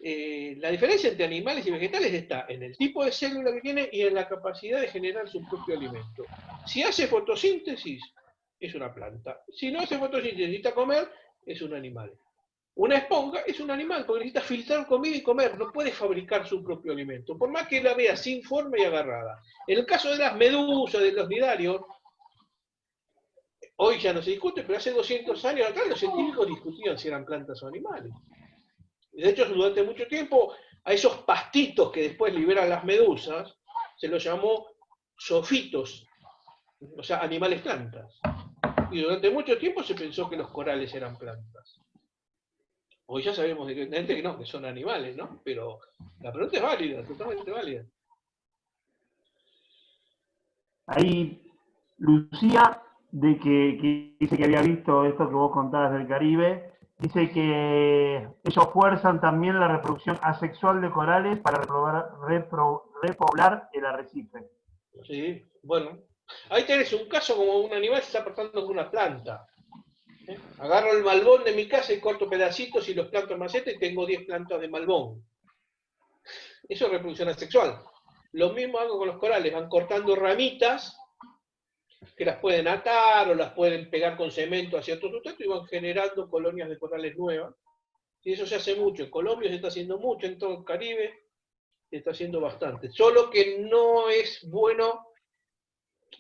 la diferencia entre animales y vegetales está en el tipo de célula que tiene y en la capacidad de generar su propio alimento. Si hace fotosíntesis, es una planta. Si no hace fotosíntesis y necesita comer, es un animal. Una esponja es un animal porque necesita filtrar comida y comer, no puede fabricar su propio alimento, por más que la vea sin forma y agarrada. En el caso de las medusas, de los nidarios, hoy ya no se discute, pero hace 200 años atrás los científicos discutían si eran plantas o animales. De hecho, durante mucho tiempo A esos pastitos que después liberan las medusas, se los llamó zoofitos, o sea, animales plantas. Y durante mucho tiempo se pensó que los corales eran plantas. Hoy ya sabemos directamente que no, que son animales, ¿no? Pero la pregunta es válida, totalmente válida. Ahí, Lucía, que dice que había visto esto que vos contabas del Caribe, dice que ellos fuerzan también la reproducción asexual de corales para repoblar el arrecife. Sí, bueno. Ahí tenés un caso como un animal se está apartando con una planta. Agarro el malbón de mi casa y corto pedacitos y los planto en maceta y tengo 10 plantas de malbón. Eso es reproducción asexual. Lo mismo hago con los corales, van cortando ramitas que las pueden atar o las pueden pegar con cemento hacia otro sustrato y van generando colonias de corales nuevas. Y eso se hace mucho. En Colombia se está haciendo mucho, en todo el Caribe se está haciendo bastante. Solo que no es bueno,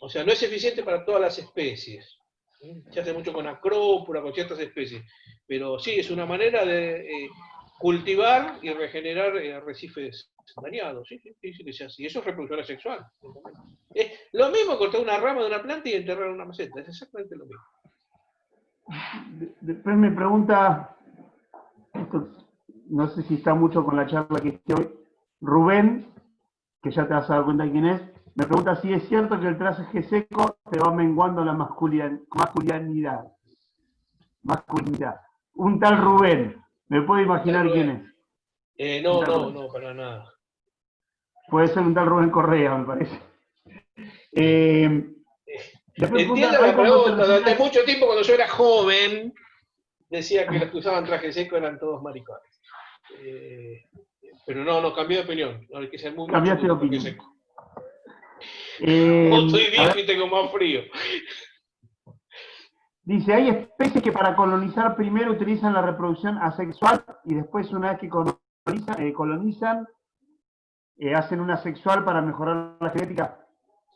o sea, no es eficiente para todas las especies. Se hace mucho con acrópora, con ciertas especies. Pero sí, es una manera de cultivar y regenerar arrecifes dañados. Sí, que se hace. Y eso es reproducción asexual. Es lo mismo cortar una rama de una planta y enterrar una maceta. Es exactamente lo mismo. Después me pregunta, esto, no sé si está mucho con la charla que hice hoy, Rubén, que ya te vas a dar cuenta quién es, me pregunta si es cierto que el traje seco te va menguando la masculinidad. Un tal Rubén, ¿me puedo imaginar quién es? No, para nada. Puede ser un tal Rubén Correa, me parece. Entiendo la pregunta. Durante mucho tiempo, cuando yo era joven, decía que los que usaban traje seco eran todos maricones. Pero no, cambié de opinión. No hay que ser muy macho con traje seco. Estoy viejo y tengo más frío. Dice, hay especies que para colonizar primero utilizan la reproducción asexual y después una vez que colonizan hacen una sexual para mejorar la genética.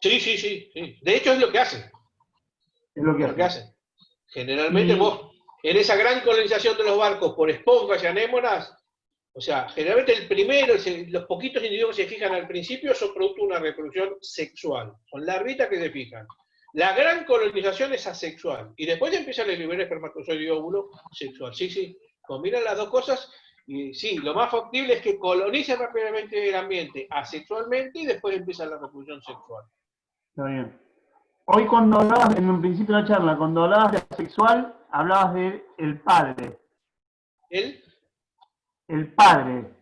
Sí. De hecho es lo que hacen. Es lo que hacen. Generalmente vos, en esa gran colonización de los barcos por esponjas y anémonas, o sea, generalmente el primero, los poquitos individuos que se fijan al principio son producto de una reproducción sexual. Son larvitas que se fijan. La gran colonización es asexual. Y después empiezan a liberar espermatozoide y óvulo sexual. Sí. Combinan las dos cosas. Y sí, lo más factible es que colonicen rápidamente el ambiente asexualmente y después empieza la reproducción sexual. Está bien. Hoy cuando hablabas, en un principio de la charla, cuando hablabas de asexual, hablabas del padre. El padre.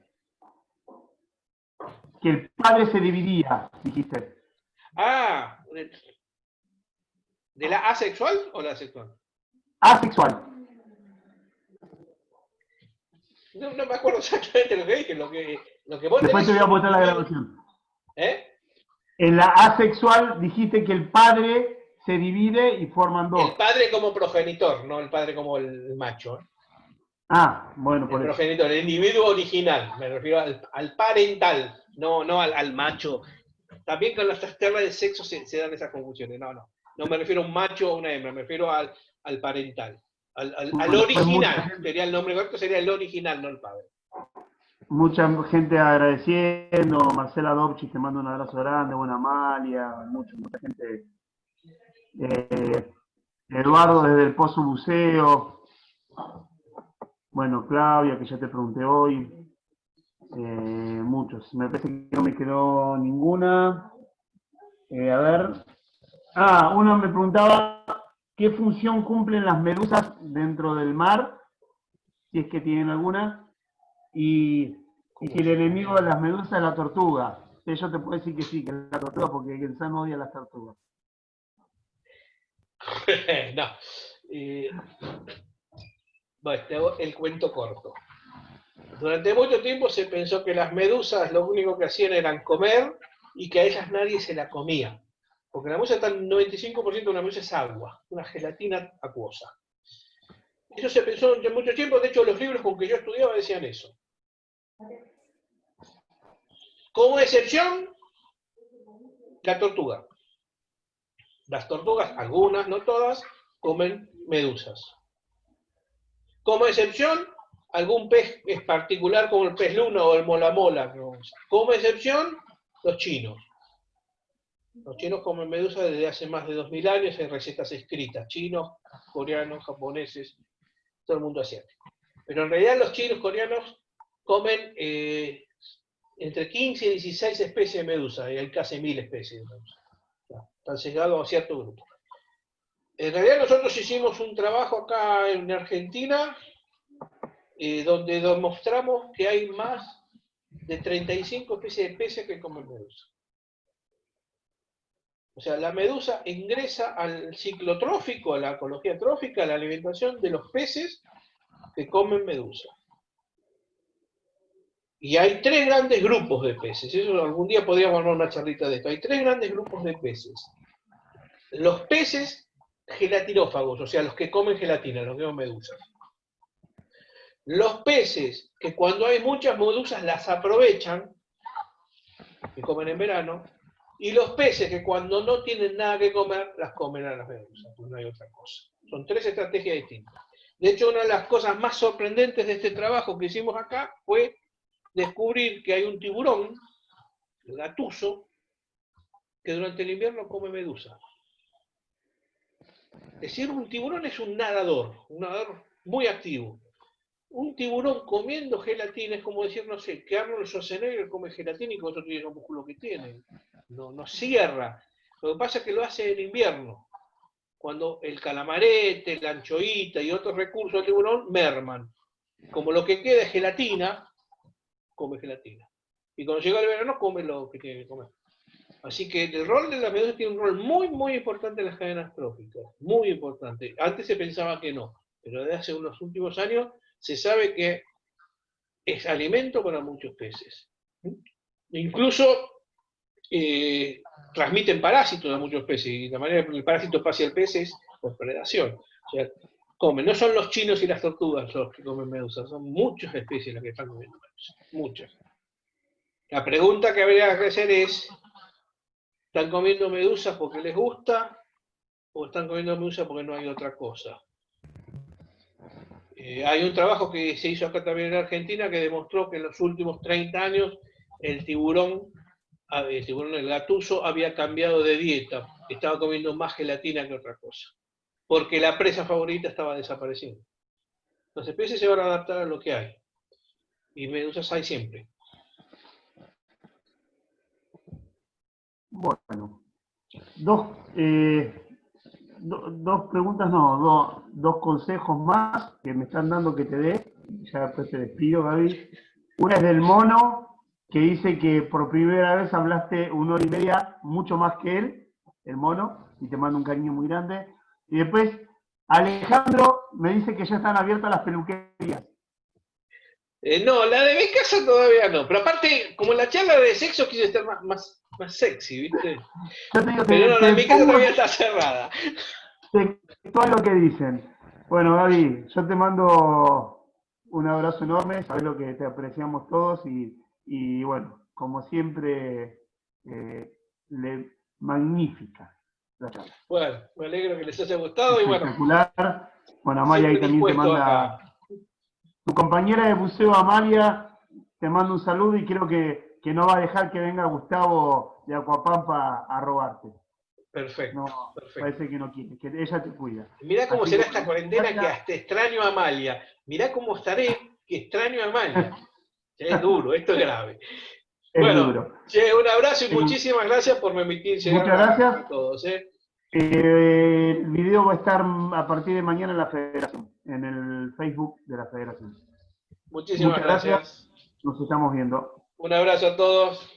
Que el padre se dividía, dijiste. Ah, ¿de la asexual o la asexual? Asexual. No me acuerdo exactamente lo que dije, lo que vos después te voy a mostrar la grabación. En la asexual dijiste que el padre se divide y forman dos. El padre como progenitor, no el padre como el macho. Ah, bueno, por el progenitor, el individuo original, me refiero al parental, no al macho. También con las ternas de sexo se dan esas confusiones. No me refiero a un macho o una hembra, me refiero al parental, al original. Sería el nombre correcto, sería el original, no el padre. Mucha gente agradeciendo, Marcela Dobchi te mando un abrazo grande, buena Amalia, mucha gente. Eduardo desde el Pozo Buceo. Bueno, Claudia, que ya te pregunté hoy. Muchos. Me parece que no me quedó ninguna. A ver. Uno me preguntaba qué función cumplen las medusas dentro del mar, si es que tienen alguna, y si el enemigo de las medusas es la tortuga. Yo te puedo decir que sí, que es la tortuga, porque el San odia las tortugas. No. Bueno, te hago el cuento corto. Durante mucho tiempo se pensó que las medusas lo único que hacían era comer y que a ellas nadie se la comía. Porque la medusa, el 95% de una medusa es agua, una gelatina acuosa. Eso se pensó durante mucho tiempo, de hecho los libros con que yo estudiaba decían eso. Como excepción, la tortuga. Las tortugas, algunas, no todas, comen medusas. Como excepción, algún pez es particular como el pez luna o el mola mola. Como excepción, los chinos. Los chinos comen medusa desde hace más de 2000 años en recetas escritas. Chinos, coreanos, japoneses, todo el mundo asiático. Pero en realidad los chinos coreanos comen entre 15 y 16 especies de medusa, y hay casi 1000 especies de medusa. Están sesgados a cierto grupo. En realidad nosotros hicimos un trabajo acá en Argentina donde demostramos que hay más de 35 especies de peces que comen medusa. O sea, la medusa ingresa al ciclo trófico, a la ecología trófica, a la alimentación de los peces que comen medusa. Y hay 3 grandes grupos de peces. Eso algún día podríamos armar una charlita de esto. Hay 3 grandes grupos de peces. Los peces gelatinófagos, o sea, los que comen gelatina, los que comen medusas. Los peces que cuando hay muchas medusas las aprovechan, que comen en verano, y los peces que cuando no tienen nada que comer, las comen a las medusas, pues no hay otra cosa. Son 3 estrategias distintas. De hecho, una de las cosas más sorprendentes de este trabajo que hicimos acá fue descubrir que hay un tiburón, el gatuso, que durante el invierno come medusa. Es decir, un tiburón es un nadador muy activo. Un tiburón comiendo gelatina es como decir, no sé, que Arnold Schwarzenegger come gelatina y con otro tiene el músculo que tiene. No cierra. Lo que pasa es que lo hace en invierno, cuando el calamarete, la anchoita y otros recursos del tiburón merman. Como lo que queda es gelatina, come gelatina. Y cuando llega el verano, come lo que tiene que comer. Así que el rol de la medusa tiene un rol muy, muy importante en las cadenas tróficas. Muy importante. Antes se pensaba que no, pero desde hace unos últimos años se sabe que es alimento para muchos peces. Incluso transmiten parásitos a muchos peces, y la manera que el parásito pase al pez es por predación. O sea, comen, no son los chinos y las tortugas los que comen medusas, son muchas especies las que están comiendo medusas, muchas. La pregunta que habría que hacer es, ¿están comiendo medusas porque les gusta o están comiendo medusas porque no hay otra cosa? Hay un trabajo que se hizo acá también en Argentina que demostró que en los últimos 30 años el tiburón, el gatuso, había cambiado de dieta, estaba comiendo más gelatina que otra cosa, porque la presa favorita estaba desapareciendo. Los especies se van a adaptar a lo que hay, y medusas hay siempre. Bueno, dos preguntas, no, dos consejos más que me están dando que te dé, ya después te despido, Gaby. Una es del mono, que dice que por primera vez hablaste 1 hora y media, mucho más que él, el mono, y te mando un cariño muy grande. Y después, Alejandro me dice que ya están abiertas las peluquerías. No, la de mi casa todavía no, pero aparte, como la charla de sexo quise estar más sexy, ¿viste? Yo te digo, pero no, la de mi casa todavía está cerrada. Todo lo que dicen. Bueno, Gaby, yo te mando un abrazo enorme, sabes lo que te apreciamos todos y bueno, como siempre, magnífica la charla. Bueno, me alegro que les haya gustado y bueno. Espectacular. Bueno, Amalia ahí también te manda. Acá. Tu compañera de buceo, Amalia, te manda un saludo y creo que no va a dejar que venga Gustavo de Aquapampa a robarte. Perfecto, no, perfecto. Parece que no quiere, que ella te cuida. Mirá cómo será esta cuarentena que hasta extraño a Amalia. Mirá cómo estaré que extraño a Amalia. Es duro, esto es grave. Bueno, duro. Un abrazo y muchísimas gracias por permitir llegar a todos. El video va a estar a partir de mañana en la Federación, en el Facebook de la Federación. Muchísimas gracias. Nos estamos viendo. Un abrazo a todos.